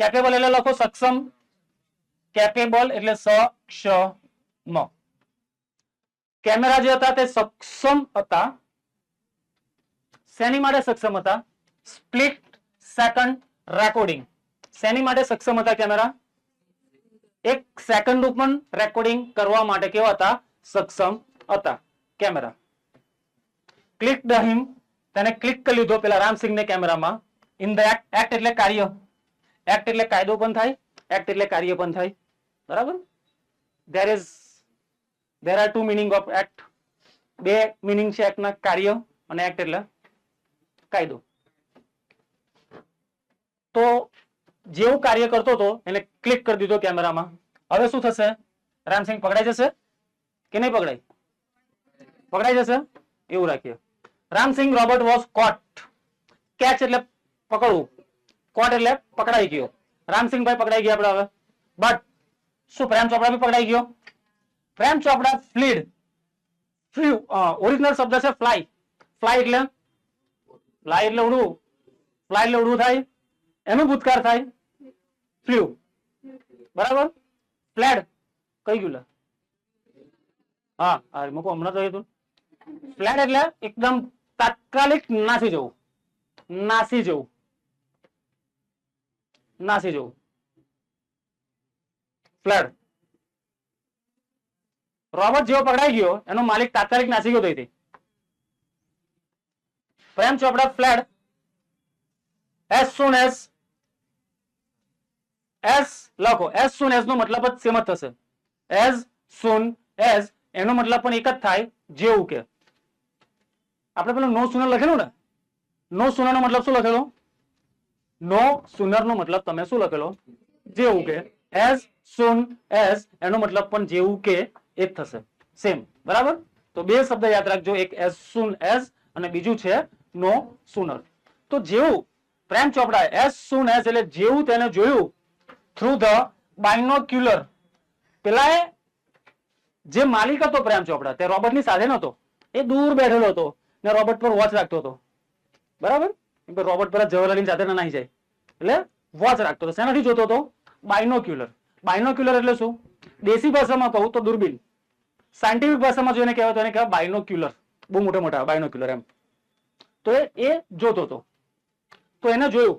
Speaker 1: કેપેબલ એટલે લખો સક્ષમ, કેપેબલ એટલે સક્ષમ. કેમેરા જે હતા તે સક્ષમ હતા. શેની માટે સક્ષમ હતા? Split second recording. શેની માટે સક્ષમ હતા કેમેરા? એક સેકન્ડ પણ રેકોર્ડિંગ કરવા માટે કેવા હતા? સક્ષમ હતા કેમેરા. ક્લિક ધ હિમ, તેને ક્લિક કરી લીધો પેલા રામસિંહને કેમેરામાં. ઇન ધ એક્ટ, એક્ટ એટલે કાર્ય, એક્ટ એટલે કાયદો પણ થાય, એક્ટ એટલે કાર્ય પણ થાય, બરાબર. there are two meaning of act, બે meaning છે એક્ટના, કાર્ય અને એક્ટ એટલે કાયદો. તો જેવું કાર્ય કરતો હતો એને ક્લિક કરી દીધો કેમેરામાં. હવે શું થશે? રામસિંહ પકડાઈ જશે કે નહીં પકડાય? પકડાઈ જશે, એવું રાખીએ. Ramsingh robber was caught, catch એટલે પકડવું, કોટ એટલે પકડાઈ ગયો. રામસિંહભાઈ પકડાઈ ગયા આપણે હવે. બટ શું પ્રેમ ચોપડા બી પકડાઈ ગયો? પ્રેમ ચોપડા ફ્લીડ, ફ્લ્યુ, ઓરિજિનલ શબ્દ છે ફ્લાય. ફ્લાય એટલે ફ્લાય એટલે ઉડવું, ફ્લાય એટલે ઉડવું થાય, એનું ભૂતકાળ થાય ફ્લ્યુ, બરાબર. ફ્લેડ કઈ ગયું? હા મૂકો, હમણાં તો હતું. ફ્લેડ એટલે એકદમ તાત્કાલિક નાસી જવું, નાસી જવું, નાસી જવું, ફ્લેડ. રોબર્ટ જેવો પકડાઈ ગયો, એનો માલિક તાત્કાલિક નાસી ગયો થઈ. પ્રેમ ચોપડા fled as soon as, as લખો, as soon as નો મતલબ જ સેમ જ થશે. as soon as એનો મતલબ પણ એક જ થાય, જેવું કે. આપણે પેલું નો સુનર લખેલું ને, નો સુનર નો મતલબ શું લખેલો? નો સુનર નો મતલબ તમે શું લખેલો? જેવું કે. as soon as એનો મતલબ પણ જેવું કે એ જ થશે, સેમ, બરાબર. તો બે શબ્દ યાદ રાખજો, એક as soon as અને બીજું છે નો સુનર. તો જેવું પ્રેમ ચોપડાએ as soon as એટલે જેવું તેને જોયું થ્રુ ધ બાયનોક્યુલર. પેલા જે માલિક હતો પ્રેમ ચોપડા, તે રોબર્ટની સાથે નતો, એ દૂર બેઠેલો હતો ને રોબર્ટ પર વોચ રાખતો હતો, બરાબર. રોબર્ટ પર જવાહરલાલની સાથે ના નાહી જાય એટલે વોચ રાખતો હતો. શેનાથી જોતો હતો? બાયનોક્યુલર. બાયનોક્યુલર એટલે શું? દેશી ભાષામાં કહું તો દૂરબીન, સાયન્ટિફિક ભાષામાં જોઈને કહેવાય તો એને કહેવાય બાયનોક્યુલર. બહુ મોટા મોટા બાયનોક્યુલર એમ. તો એ જોતો હતો, તો એને જોયું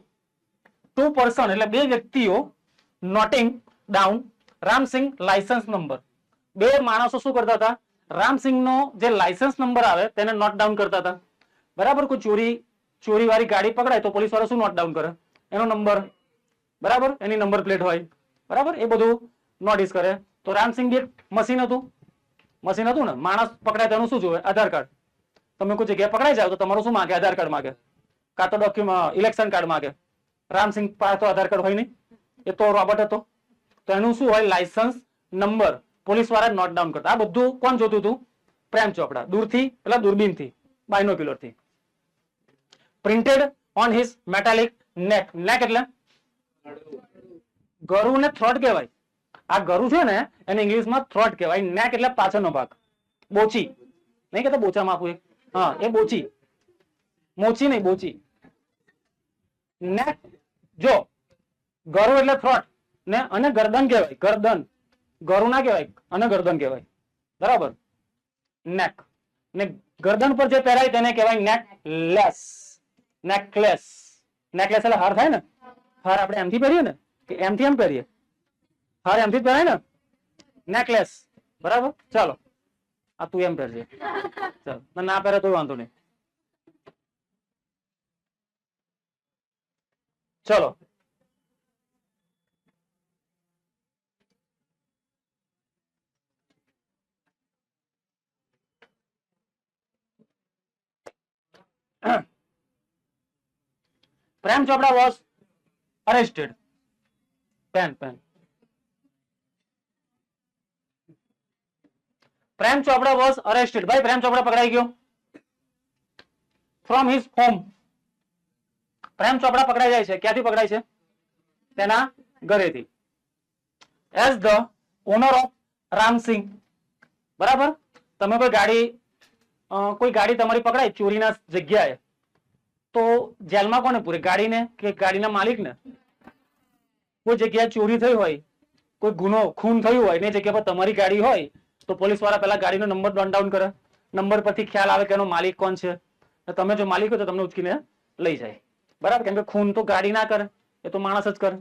Speaker 1: ટુ પર્સન એટલે બે વ્યક્તિઓ noting down Ramsingh licence number. બે માણસો શું કરતા હતા? રામસિંહનો જે લાયસન્સ નંબર આવે તેને નોટ ડાઉન કરતા હતા, બરાબર. કોઈ ચોરી વાળી ગાડી પકડાય તો પોલીસ વાળા શું નોટ ડાઉન કરે? એનો નંબર, બરાબર, એની નંબર પ્લેટ હોય, બરાબર, એ બધું નોટિસ કરે. તો રામસિંહ એક મશીન હતું, મશીન હતું ને. માણસ પકડાય તેનું શું જોવે? આધાર કાર્ડ. તમે કોઈ જગ્યાએ પકડાઈ જાવ તો તમારું શું માંગે? આધાર કાર્ડ માંગે, કાં તો ડોક્યુમેન્ટ ઇલેક્શન કાર્ડ માંગે, રામસિંહ પાસે તો આધાર કાર્ડ હોય નહીં, એ તો રોબોટ હતો. તો એનું શું હોય, લાયસન્સ નંબર પોલીસ વાળા નોટ ડાઉન કરતા. આ બધું કોણ જોતું હતું? પ્રેમ ચોપડા. દૂરથી પેલા દૂરબીનથી, બાયનોક્યુલરથી. પ્રિન્ટેડ ઓન હિઝ મેટાલિક નેક. નેક એટલે ગરુ ને થ્રોટ કહેવાય. આ ગરુ છે ને એને ઇંગ્લિશમાં થ્રોટ કહેવાય. નેક એટલે પાછળનો ભાગ, બોચી. નહીં કહેતા બોચામાં આપું એક, હા એ બોચી, મોચી નહીં બોચી. નેક જો ગરુ એટલે થ્રોટ ને અને ગરદન કહેવાય. ગરદન ગરુ ના કહેવાય અને ગરદન કહેવાય. બરાબર. નેક ને ગરદન પર જે પહેરાય તેને કહેવાય નેકલેસ. નેકલેસ. નેકલેસ એટલે હાર થાય ને. હાર આપણે એમથી પહેરીએ ને કે એમથી એમ પહેરીએ? હાર એમથી જ પહેરાય ને, નેકલેસ. બરાબર. ચાલો આ તું એમ પહેરજે, ચાલ ના પહેરે તો વાંધો નહીં. ચલો Prem Chopra was arrested. Pen. Prem Chopra was arrested. भाई प्रेम चोपड़ा पकड़ाई गयो from his home. પ્રેમ ચોપડા પકડાઈ જાય છે. ક્યાંથી પકડાય છે? તેના ઘરેથી. as the owner of Ramsinh. બરાબર. તમે કોઈ ગાડી તમારી પકડાય ચોરીના જગ્યાએ તો જેલમાં કોને પૂરે? ગાડીને કે ગાડીના માલિકને? કોઈ જગ્યાએ ચોરી થઈ હોય, કોઈ ગુનો ખૂન થયું હોય ને જગ્યા પર તમારી ગાડી હોય તો પોલીસ વાળા પેલા ગાડીનો નંબર નોટ ડાઉન કરે. નંબર પરથી ખ્યાલ આવે કે એનો માલિક કોણ છે. તમે જો માલિક હોય તો તમને ઉચકીને લઈ જાય. બરાબર. કેમ કે ખૂન તો ગાડી ના કરે, એ તો માણસ જ કરે.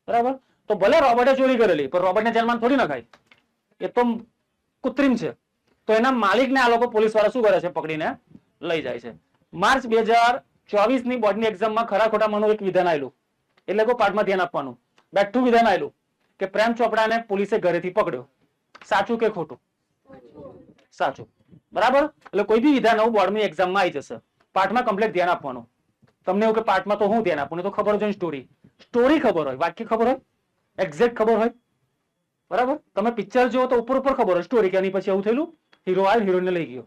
Speaker 1: બરાબર. તો ભલે રોબોટે ચોરી કરેલી પણ રોબોટને જેલમાં થોડી નખાય, એ તો કૃત્રિમ છે. તો એના માલિકને આ લોકો પોલીસ વાળા શું કરે છે? પકડીને લઈ જાય છે. માર્ચ 2024 ની બોર્ડની એક્ઝામમાં ખરા ખોટામાંનું એક વિધાન આવેલું, એટલે કોઈ પાઠમાં ધ્યાન આપવાનું. બેઠું વિધાન આવેલું કે પ્રેમ ચોપડાને પોલીસે ઘરેથી પકડ્યો. સાચું કે ખોટું? સાચું. બરાબર. એટલે કોઈ બી વિધાન આવું બોર્ડની એક્ઝામમાં આવી જશે, પાઠમાં કમ્પ્લીટ ધ્યાન આપવાનું. તમને એવું કે પાઠમાં તો હું ધ્યાન આપું, તો ખબર હોય સ્ટોરી ખબર હોય, વાક્ય ખબર હોય, એક્ઝેક્ટ ખબર હોય. બરાબર. તમે પિક્ચર જુઓ તો ઉપર ખબર હોય સ્ટોરી, કે આની પછી આવું થયેલું, હીરો આવ્યો હિરોઈનને લઈ ગયો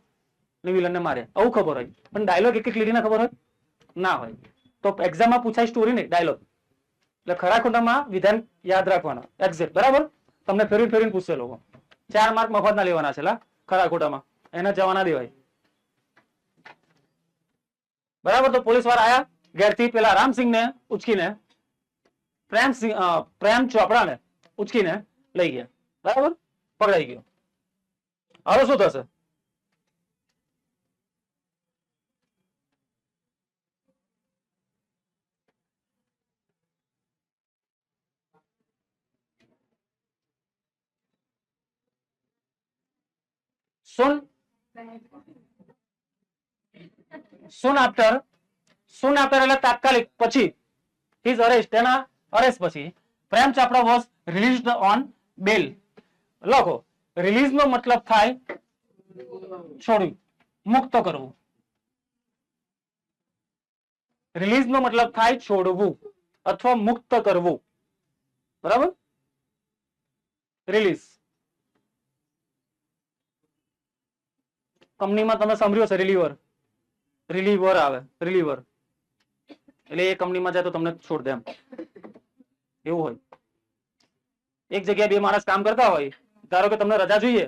Speaker 1: ને વિલનને મારે, આવું ખબર હોય. પણ ડાયલોગ એક લીટીના ખબર હોય ના હોય. તો એક્ઝામમાં પૂછાય સ્ટોરી નહીં, ડાયલોગ. એટલે ખરા ખોટામાં વિધાન યાદ રાખવાના એક્ઝેક્ટ. બરાબર. તમને ફેરીને પૂછશે લોકો. 4 માર્ક મફત ના લેવાના છે ખરા ખોટામાં, એના જવાના દેવાય. બરાબર. તો પોલીસ વાળા આયા ઘેરથી પેલા રામસિંહને ઉચકીને પ્રેમ ચોપડાને ઉચકીને લઈ ગયા. બરાબર. પકડાઈ ગયો. હવે શું થશે? soon after એટલે તાત્કાલિક પછી, his arrest તેના અરેસ્ટ પછી પ્રેમ ચોપડા was released on bail. લખો. રિલીઝ નો મતલબ થાય છોડવું, મુક્ત કરવું. રિલીઝ નો મતલબ થાય છોડવું અથવા મુક્ત કરવું. બરાબર. રિલીઝ. કંપનીમાં તમે સાંભળ્યું હશે રિલીવર આવે, રિલીવર એટલે એ કંપનીમાં જાય તો તમને છોડ દે એમ, એવું હોય. એક જગ્યાએ બે માણસ કામ કરતા હોય, ધારો કે તમને રજા જોઈએ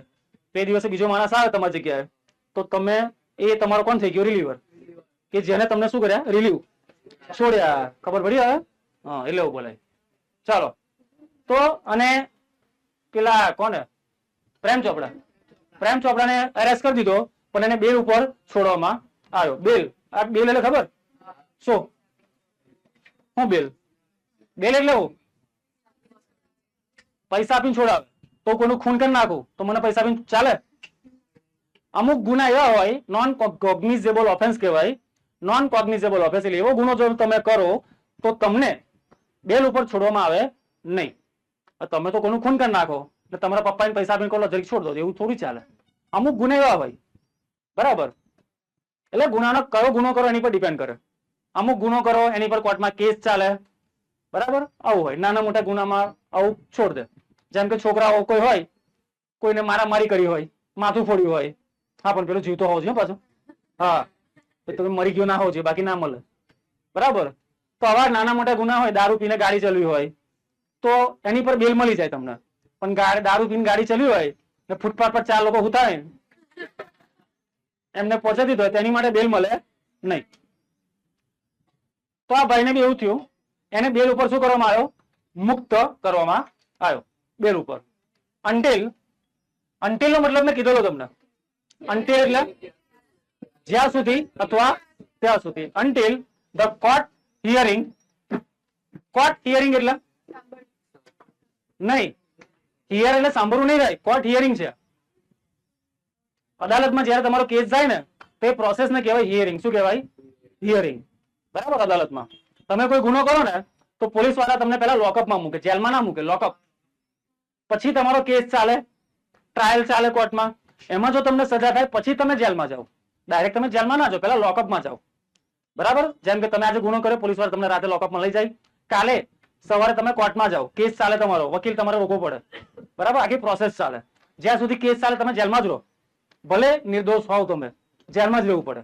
Speaker 1: તો એ દિવસે બીજો માણસ આવે તમારી જગ્યાએ, તો તમે એ તમારો કોણ થઈ ગયો? રિલીવર, કે જેને તમને શું કર્યા? રિલીવ, છોડ્યા. ખબર પડી હવે? હા, એટલે એવું બોલાય. ચાલો. તો અને પેલા કોને? પ્રેમ ચોપડાને અરેસ્ટ કરી દીધો, પણ એને બેલ ઉપર છોડવામાં આવ્યો. બેલ. આ બેલ એટલે ખબર શું બેલ? બેલ એટલે હું પૈસા આપીને છોડાવે. તો કોઈનું ખૂન કરી નાખું તો મને પૈસા આપીને ચાલે? અમુક ગુના એવા હોય, નોન કોગ્નિઝેબલ ઓફેન્સ કહેવાય. નોન કોગ્નિઝેબલ ઓફેન્સ એટલે એવો ગુનો જો તમે કરો તો તમને બેલ ઉપર છોડવામાં આવે નહીં. તમે તો કોઈનું ખૂન કરી નાખો એટલે તમારા પપ્પાને પૈસા આપીને કહો જરીક છોડ દો, એવું થોડી ચાલે. અમુક ગુના એવા હોય. બરાબર. એટલે ગુનાનો કયો ગુનો કરો એની પર ડિપેન્ડ કરે. અમુક ગુનો કરો એની પર કોર્ટમાં કેસ ચાલે, બરાબર, આવું હોય. નાના મોટા ગુનામાં આવું છોડ દે. જેમ કે છોકરાઓ કોઈ હોય, કોઈને મારામારી કરી હોય, માથું ફોડ્યું હોય, હા પણ પેલો જીવતો હોવો જોઈએ પાછો, હા તમે મરી ગયો ના હોવો જોઈએ, બાકી ના મળે. બરાબર, તો આવા નાના મોટા ગુના હોય, દારૂ પીને ગાડી ચલાવી હોય તો એની પર બેલ મળી જાય તમને. પણ દારૂ પીને ગાડી ચલાવી હોય ને ફૂટપાથ પર 4 લોકો હુતા હોય એમને પહોંચી દીધો તેની માટે બેલ મળે નહીં. તો આ ભાઈને બી એવું થયું, એને બેલ ઉપર શું કરવામાં આવ્યો? મુક્ત કરવામાં આવ્યો બેલ ઉપર. અન્ટિલ નો મતલબ મેં કીધેલો તમને. અન્ટિલ એટલે જ્યાં સુધી અથવા ત્યાં સુધી. Until the court hearing. Court hearing એટલે નહીં, હિયર એટલે સાંભળવું નહીં થાય. કોર્ટ હિયરિંગ છે. અદાલતમાં જયારે તમારો કેસ જાય ને તો એ પ્રોસેસ ને કહેવાય હિયરિંગ. શું કહેવાય? હિયરિંગ. બરાબર, અદાલતમાં તમે કોઈ ગુનો કરો ને તો પોલીસ વાળા તમને પહેલા લોકઅપમાં મૂકે, જેલમાં ના મૂકે, લોકઅપ. પછી તમારો કેસ ચાલે, ટ્રાયલ ચાલે કોર્ટમાં. એમાં જો તમને સજા થાય પછી તમે જેલમાં જાઓ. ડાયરેક્ટ તમે જેલમાં ના જાઓ, પહેલા લોકઅપમાં જાઓ. બરાબર, જેમ કે તમે આજે ગુનો કર્યો, પોલીસ વાળા તમને રાતે લોકઅપમાં લઈ જાય, કાલે સવારે તમે કોર્ટમાં જાઓ, કેસ ચાલે તમારો, વકીલ તમારે રોકવો પડે. બરાબર, આખી પ્રોસેસ ચાલે. જ્યાં સુધી કેસ ચાલે તમે જેલમાં જ રહો, ભલે નિર્દોષ હોવ તમે જેલમાં જ રહેવું પડે.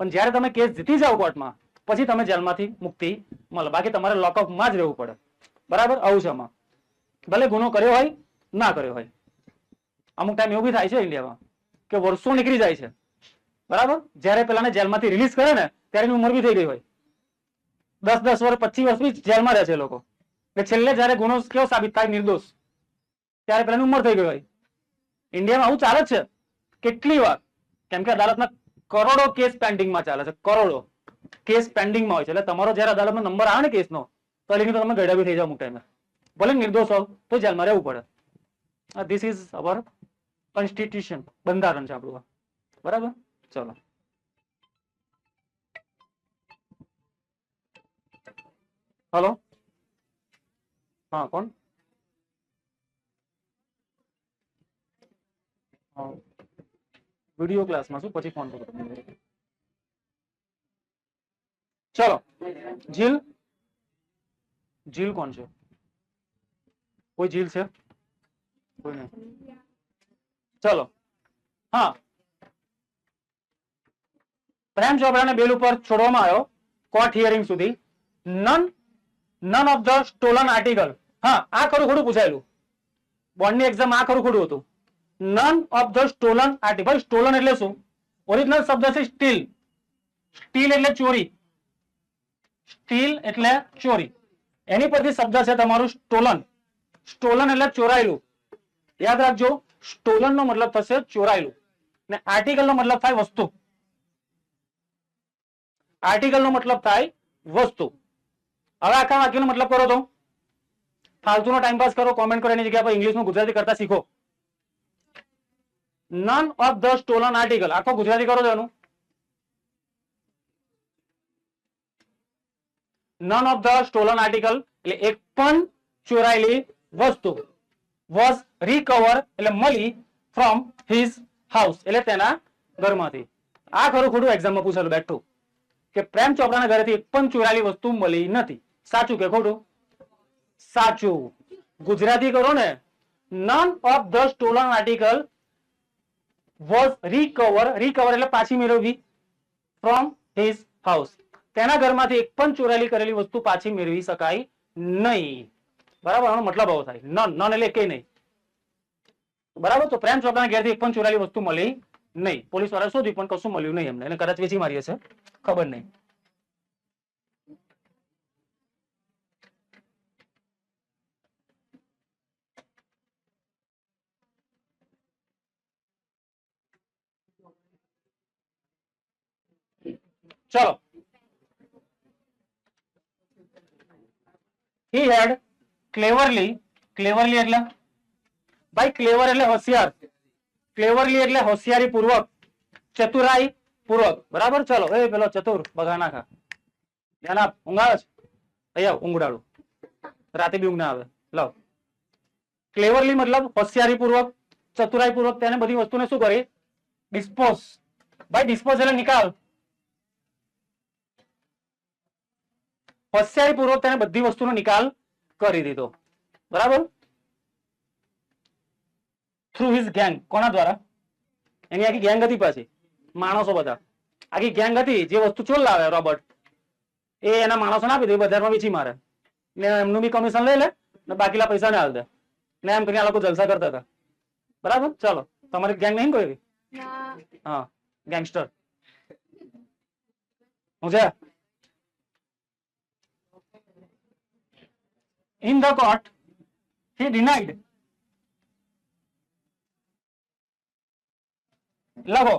Speaker 1: પણ જ્યારે તમે કેસ જીતી જાઓ કોર્ટમાં પછી તમે જેલમાંથી મુક્તિ મળે, બાકી તમારે લોકઅપમાં જ રહેવું પડે. બરાબર, આવું છે આમાં. ભલે ગુનો કર્યો હોય ના કર્યો હોય. અમુક ટાઈમ એવું બી થાય છે ઇન્ડિયામાં કે વર્ષો નીકળી જાય છે. બરાબર, જ્યારે પેલાને જેલમાંથી રિલીઝ કરે ને ત્યારે એની ઉંમર બી થઈ ગઈ હોય, 10 વર્ષ 25 વર્ષ બી જેલમાં રહે છે લોકો. એટલે છેલ્લે જ્યારે ગુનો કેવો સાબિત થાય નિર્દોષ, ત્યારે પેલાની ઉંમર થઈ ગઈ હોય. ઇન્ડિયામાં આવું ચાલે જ છે કેટલી વાર, કેમ કે અદાલતમાં કરોડો કેસ પેન્ડિંગમાં ચાલે છે, કરોડો કેસ પેન્ડિંગમાં હોય છે. એટલે તમારો જયારે અદાલતમાં નંબર આવે ને કેસનો તો તમે ગયડા બી થઈ જાવ અમુક ટાઈમે. ભલે નિર્દોષ હોવ તો જેલમાં રહેવું પડે. ધીસ ઇઝ અવર કોન્સ્ટિટ્યુશન, બંધારણ છે આપણું. બરાબર, ચલો. હલો, હા કોણ? વિડીયો ક્લાસમાં શું, પછી ફોન કરો. ચલો, જીલ. જીલ કોણ છે? કોઈ જીલ છે? કોઈ નહીં. ચલો, હા. પ્રેમ ચોપડાને બેલ ઉપર છોડવામાં આવ્યો કોર્ટ હિયરિંગ સુધી. None of the stolen article. હા, આ ખરું ખોટું પૂછાયેલું બોર્ડની એક્ઝામ, આ ખરું ખોટું હતું. None of the stolen article. Stolen એટલે શું? ઓરિજિનલ શબ્દ છે સ્ટીલ. સ્ટીલ એટલે ચોરી. સ્ટીલ એટલે ચોરી. એની પરથી શબ્દ છે તમારું સ્ટોલન. સ્ટોલન એટલે ચોરાયેલું. યાદ રાખજો, સ્ટોલન નો મતલબ થશે ચોરાયેલું ને આર્ટિકલ નો મતલબ થાય વસ્તુ. આર્ટિકલ નો મતલબ થાય વસ્તુ. હવે આખા વાક્યનો મતલબ કરો તો ફાલતુનો ટાઈમ પાસ કરો, કોમેન્ટ કરો, એની જગ્યાએ પર ઇંગ્લિશમાં ગુજરાતી કરતા શીખો. None of the stolen article આખો ગુજરાતી કરો છો એનું. None of the stolen article એટલે એક પણ ચોરાયેલી વસ્તુ વોઝ રિકવર એટલે મળી ફ્રોમ હિઝ હાઉસ એટલે તેના ઘરમાંથી. આ ખરું ખોટું એક્ઝામમાં પૂછેલું બેઠું કે પ્રેમ ચોપડાના ઘરેથી એક પણ ચોરાયેલી વસ્તુ મળી નથી. સાચું કે ખોટું? સાચું. ગુજરાતી કરો ને. None of the stolen article was recover. Recover એટલે પાછી મેળવવી. ફ્રોમ હિઝ હાઉસ તેના ઘરમાંથી એક પણ ચોરાયેલી કરેલી વસ્તુ પાછી મેળવી શકાય નહીં. બરાબર, આનો મતલબ આવો થાય. નન એટલે કઈ નહીં. બરાબર, તો પ્રેમ ચોપડાના ઘેરથી એક પણ ચોરાયેલી વસ્તુ મળી નહીં. પોલીસ વાળા શોધી પણ કશું મળ્યું નહીં એમને. એને કદાચ વેચી મારી હશે, ખબર નહીં. ચલો. he had cleverly. cleverly એટલે ભાઈ ક્લેવર એટલે હોશિયાર. ક્લેવરલી એટલે હોશિયારી પૂર્વક, ચતુરાઈ પૂર્વક. બરાબર, ચલો. એ પેલો ચતુર બગા નાખા, ધ્યાન આપ. ઊંઘ આવે છે? અહીંયા ઊંઘડાડું, રાતે બી ઊંઘ ના આવે. લાવ. ક્લેવરલી મતલબ હોશિયારી પૂર્વક, ચતુરાઈ પૂર્વક તેને બધી વસ્તુને શું કરી? ડિસ્પોઝ. ભાઈ ડિસ્પોઝ એટલે નિકાલ. હોશિયારીપૂર્વક તેને બધી વસ્તુનો નિકાલ કરી દીધો. બરાબર. Through his gang. કોના દ્વારા? એની આખી ગેંગ હતી, પાછી માણસો બધા આખી ગેંગ હતી. જે વસ્તુ ચોર લાવે રોબર્ટ, એ એના માણસોને આપી દે, બજારમાં વેચી મારે ને એમનું બી કમિશન લઈ લે ને બાકીલા પૈસા ને હાલ દે ને એમ કરીને આ લોકો જલસા કરતા હતા. બરાબર. ચાલો, તમારી ગેંગ નહીં કોઈ? હા, ગેંગસ્ટર હું છે. In the court, he denied. લખો.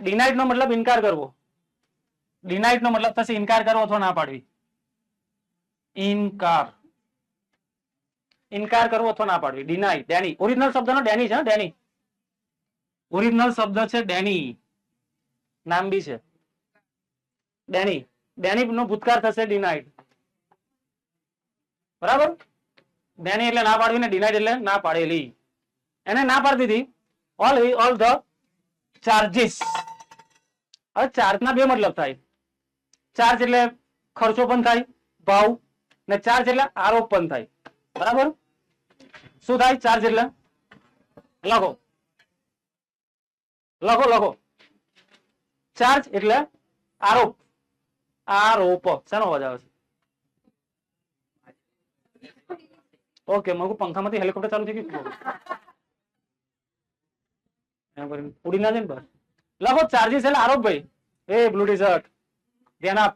Speaker 1: ડિનાઇડ નો મતલબ ઇનકાર કરવો. ડિનાઇડ નો મતલબ થશે ઇનકાર કરવો અથવા ના પાડવી. ઇનકાર, ઇનકાર કરવો અથવા ના પાડવી. ડિનાઈ. ડેની. ઓરિજિનલ શબ્દ નો ડેની છે. ડેની ઓરિજિનલ શબ્દ છે. ડેની નામ બી છે ડેની. ડેની નો ભૂતકાળ થશે ડિનાઇડ. બરાબર. ડેની એટલે ના પાડવી ને ડિનાઇડ એટલે ના પાડેલી. એને ના પાડી દીધી. All the charges. હવે ચાર્જ ના બે મતલબ થાય. ચાર્જ એટલે ખર્ચો પણ થાય, ભાવ, ને ચાર્જ એટલે આરોપ પણ થાય. બરાબર. શું થાય ચાર્જ એટલે? લખો લખો લખો. ચાર્જ એટલે આરોપ. આરોપ. શાનો અવાજ આવે છે? ઓકે, મગુ પંખામાંથી હેલિકોપ્ટર ચાલુ થઈ ગયું. ઉડી ના જાય ને બસ. લખો ચાર્જીસ એટલે આરોપ. ભાઈ એ બ્લુ ટી શર્ટ ધ્યાન આપ.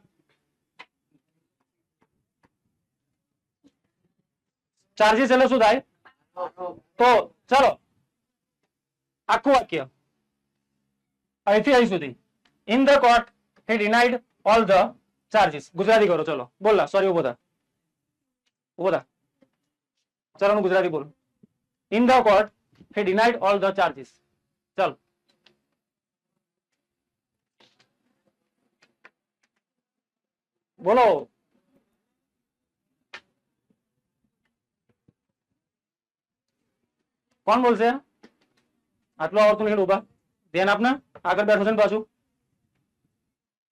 Speaker 1: ચાર્જીસ એટલે શું થાય? તો ચલો આખું વાક્ય અહીંથી અહીં સુધી. In the court he denied all the charges. Gujarati કરો. ચલો બોલ. સોરી, ઉભો થા, ઉભો થા. ચલો હું ગુજરાતી બોલું. In the court he denied all the charges. ચલ બોલો. કોણ બોલશે? આટલું આવડતું નહીં ઉભા. ધ્યાન આપને. આગળ બેઠો છે ને પાછું.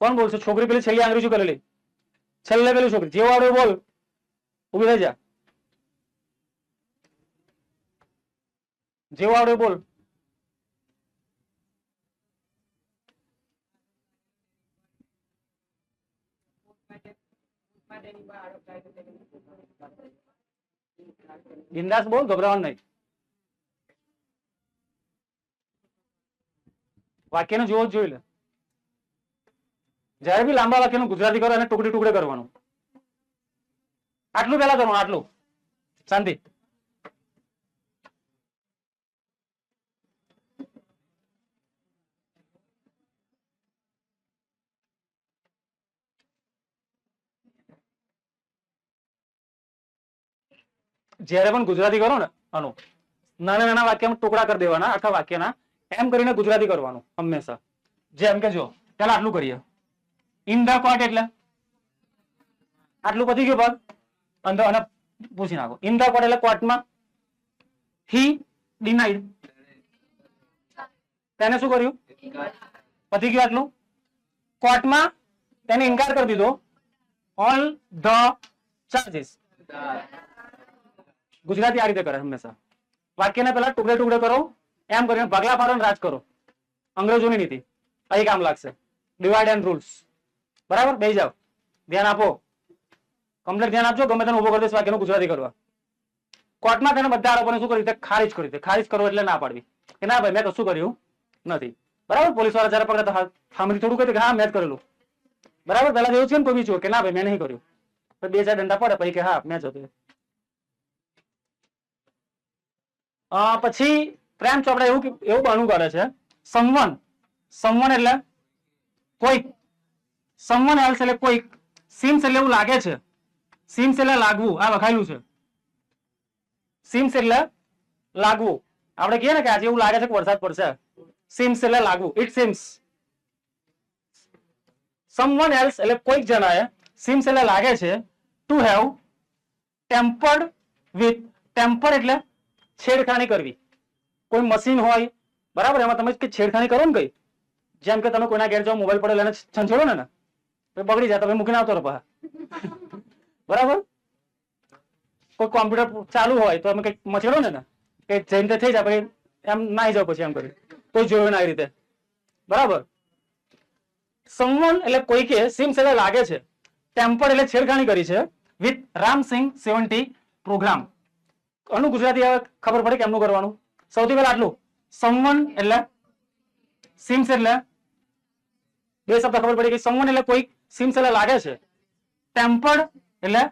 Speaker 1: કોણ બોલશે? છોકરી પેલી છેલ્લી આંગળી શું કરેલી? છેલ્લે પેલી છોકરી. જેવું આવડે બોલ. ઉભી થઈ જા. જેવું આવડે બોલ. બિંદાસ બોલ, ગભરાવાનું નહીં. વાક્યને જોવો જ જોઈ લે. જયારે બી લાંબા વાક્યનું ગુજરાતી કરો અને ટુકડે ટુકડે કરવાનું. આટલું પેલા કરવાનું. આટલું શાંતિ. જયારે પણ ગુજરાતી કરો ને આનું નાના નાના વાક્યમાં ટુકડા કરી દેવાના આખા વાક્યના. એમ કરીને ગુજરાતી કરવાનું હંમેશા. જેમ કે જો ચાલો આટલું કરીએ. ઇન ધ કોર્ટ એટલે આટલું પતી ગયું પદ. અને પૂછી નાખો. ઇન ધ કોર્ટ એટલે કોર્ટમાં. હી ડિનાઇડ. તેને શું કર્યું? પતી ગયું આટલું. કોર્ટમાં તેને ઇનકાર કરી દીધો. All the charges. ગુજરાતી આ રીતે કરે હંમેશા. વાક્યને પેલા ટુકડે ટુકડે કરો. એમ કરીને ભાગલા પાડો રાજ કરો. અંગ્રેજોની નીતિ અહીં કામ લાગશે. Divide and rules. બરાબર. બેસી જાઓ. ધ્યાન આપો. કમ્પ્લીટ ધ્યાન આપજો. ગમે તેને ઉભો કરી દઈશ વાક્યનું ગુજરાતી કરવા. કોર્ટમાં તેને બધા આરોપોને શું કર્યું? ખારિજ કરી દે. ખારિજ કરો એટલે ના પાડવી કે ના ભાઈ મેં કશું કર્યું નથી. બરાબર. પોલીસ વાળા જયારે પકડે સામેથી થોડું કહ્યું કે હા મેં જ કરેલું. બરાબર. પેલા એવું છે ને કોઈ બી કે ના ભાઈ મેં નહીં કર્યું. તો બે ચાર દંડા પડે પછી કે હા મેં જ હતું. પછી પ્રેમ ચોપડા એવું બહાનું કરે છે. સમવન. સમવન એટલે કોઈક. સમવન એલ્સ એટલે કોઈક. સીમ્સ એટલે એવું લાગે છે. સીમ્સ એટલે લાગવું. આ લખાયેલું છે. સીમ્સ એટલે લાગવું. આપણે કહીએ ને કે આજે એવું લાગે છે કે વરસાદ પડશે. સીમ્સ એટલે લાગવું. It seems. સમવન એલ્સ એટલે કોઈક જણાએ. સીમ્સ એટલે લાગે છે. To have tempered with. Temper એટલે છેડખાની કરવી. કોઈ મશીન હોય બરાબર એમાં તમે છેડખાની કરો ને કઈ. જેમ કે તમે કોઈના ઘેર જાઓ મોબાઈલ પડે એને છંછોડો ને તો બગડી જાય. તમે મૂકીને આવતો રહો. બરાબર. કોઈ કોમ્પ્યુટર ચાલુ હોય તો અમે કઈક મચેડો ને કે જઈને થઈ જાય પછી એમ નાઈ જાવ પછી એમ કરી કોઈ જોયું ના રીતે. બરાબર. સમવન એટલે કોઈ કે સિમ્સ એટલે લાગે છે, ટેમ્પર એટલે છેડખાની કરી છે વિથ રામસિંગ 70 પ્રોગ્રામ. આનું ગુજરાતી હવે ખબર પડે કેમનું કરવાનું. સૌથી પહેલા આટલું, સમવન એટલે સિમ્સ એટલે બે શબ્દ ખબર પડી કે સમવન એટલે કોઈ સિમ્સ એટલે લાગે છે, ટેમ્પર્ડ એટલે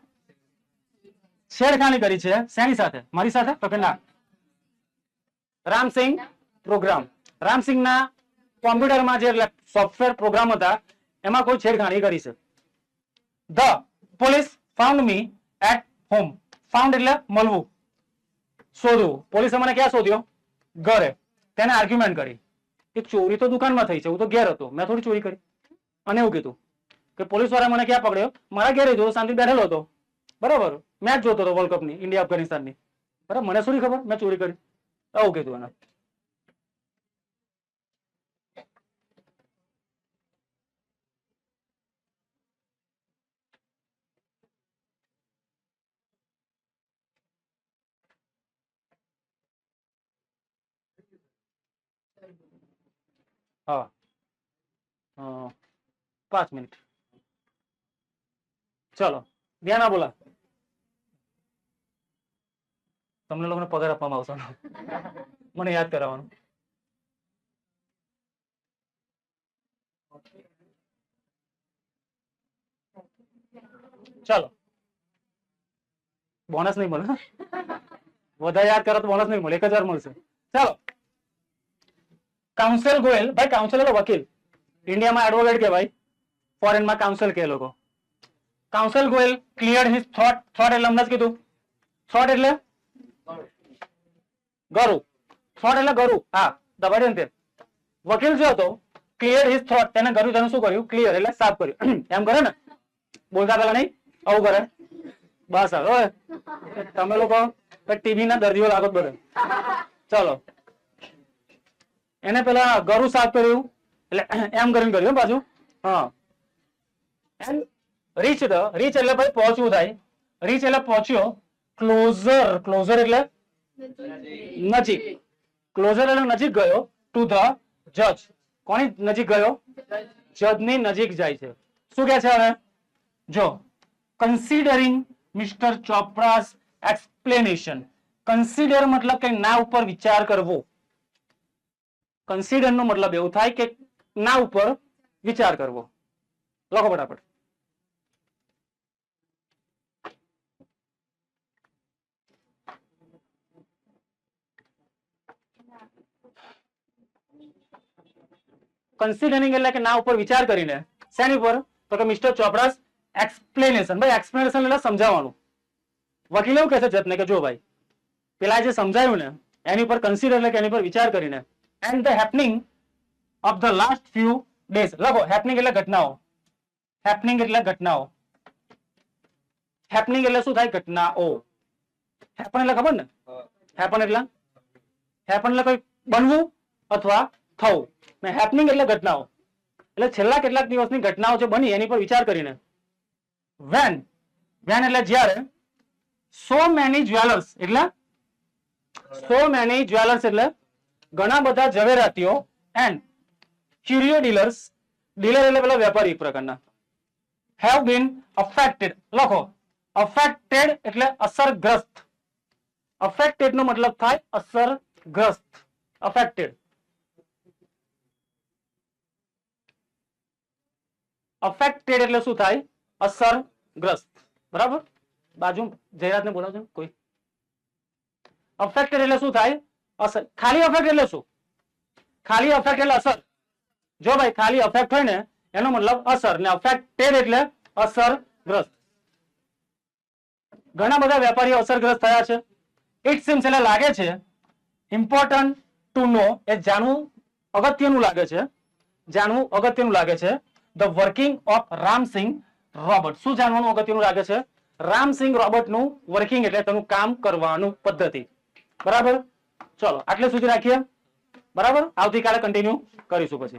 Speaker 1: છેડખાની કરી છે શેની સાથે? મારી સાથે? તો કે ના, રામસિંગ પ્રોગ્રામ. રામસિંગ ના કોમ્પ્યુટરમાં જે સોફ્ટવેર પ્રોગ્રામ હતા એમાં કોઈ છેડખાની કરી છે. The police found me at home. Found એટલે મળવું, શોધવું. પોલીસે મને ક્યાં શોધ્યો? ઘરે. તેને આર્ગ્યુમેન્ટ કરી કે ચોરી તો દુકાનમાં થઈ છે, હું તો ઘેર હતો, મેં થોડી ચોરી કરી. અને એવું કીધું કે પોલીસ વાળા મને ક્યાં પકડ્યો? મારા ઘેર હતો, શાંતિ બેઠેલો હતો. બરાબર. મેચ જોતો હતો વર્લ્ડ કપની, ઇન્ડિયા અફઘાનિસ્તાનની. બરાબર. મને શું ખબર મેં ચોરી કરી? આવું કીધું એને. હા, 5 મિનિટ. ચલો ધ્યાન આ બોલા. તમને લોકોને પગાર આપવામાં આવશે મને યાદ કરાવવાનું. ચાલો, બોનસ નહીં મળે, વધારે યાદ કરો તો બોનસ નહીં મળે, 1000 મળશે. ચાલો, કાઉન્સિલ ગોયલ. ભાઈ કાઉન્સિલ એટલે વકીલ. ઇન્ડિયામાં એડવોકેટ કહેવાય, ફોરેનમાં કાઉન્સિલ કે લોકો. Council Goyal cleared his thought. Thought એટલે હમણાં જ કીધું, થોટ એટલે ગરુ. થોટ એટલે ગરુ. હા, દબાડ્યો ને તે. વકીલ જે હતો ક્લિયર હિઝ થોટ, તેને ગરુ તેનું શું કર્યું? ક્લિયર એટલે સાફ કર્યું. એમ કરે ને, બોલતા પેલા નહીં આવું કરે. બસ હવે તમે લોકો ટીબી ના દર્દીઓ લાગો બધે. ચલો, એને પેલા ગરુ સાફ કર્યું એટલે એમ કરીને કર્યું પાછું. હા, રીચ. રીચ એટલે ભાઈ પહોંચવું થાય. રીચ એટલે પહોંચ્યો. ક્લોઝર. ક્લોઝર એટલે નજીક. ક્લોઝર એટલે નજીક ગયો. ટુ ધ જજ. કોની નજીક ગયો? જજ ની નજીક જાય છે. શું કે છે હવે જો? Considering mister Chopra's explanation. Consider મતલબ કે ના ઉપર વિચાર કરવો. કન્સિડર નો મતલબ એવું થાય કે ના ઉપર વિચાર કરવો. લખો ફટાફટ. કન્સિડરિંગ એટલે કે ના ઉપર વિચાર કરીને. શેની ઉપર? તો કે મિસ્ટર ચોપરાસ એક્સપ્લેનેશન. ભાઈ એક્સપ્લેનેશન એટલે સમજાવવાનું. વકીલ એવું કહે છે જજને કે જો ભાઈ પેલા જે સમજાયું ને એની ઉપર કન્સિડર એટલે કે એની પર વિચાર કરીને. And the happening of the last few days. લખો, હેપનિંગ એટલે ઘટનાઓ. હેપનિંગ એટલે ઘટનાઓ. હેપનિંગ એટલે શું થાય? ઘટનાઓ. હેપન એટલે ખબર ને? હેપન એટલે કોઈ બનવું અથવા થવું. હેપનિંગ એટલે ઘટનાઓ. એટલે છેલ્લા કેટલાક દિવસની ઘટનાઓ જે બની એની પર વિચાર કરીને. વેન. વેન એટલે જ્યારે. સો મેની જ્વેલર્સ એટલે ઘણા બધા ઝવેરાતીઓ. And curio dealers. ડીલર એટલે પેલા વેપારી એક પ્રકારના. Have been affected. લખો, અફેક્ટેડ એટલે અસરગ્રસ્ત. અફેક્ટેડ નો મતલબ થાય અસરગ્રસ્ત. અફેક્ટેડ. અફેક્ટેડ એટલે શું થાય? અસરગ્રસ્ત. બરાબર. બાજુ જયરાજને બોલાવજો કોઈ. અફેક્ટેડ એટલે શું થાય? અસર. ખાલી અફેક્ટ એટલે શું? ખાલી અફેક્ટ એટલે અસર. જો ભાઈ ખાલી અફેક્ટ હોય ને એનો મતલબ અસર, ને અફેક્ટેડ એટલે અસરગ્રસ્ત. ઘણા બધા વેપારીઓ અસરગ્રસ્ત થયા છે. ઇટ સિમ્સ એટલે લાગે છે. ઇમ્પોર્ટન્ટ ટુ નો એ જાણવું અગત્યનું લાગે છે. જાણવું અગત્યનું લાગે છે. The working of Ram Singh robot. શું જાણવાનું અગત્યનું લાગે છે? રામસિંગ રોબોટ નું વર્કિંગ એટલે તેનું કામ કરવાનું પદ્ધતિ. બરાબર. ચલો આટલે સુધી રાખીએ. બરાબર. આવતીકાલે કન્ટિન્યુ કરીશું પછી.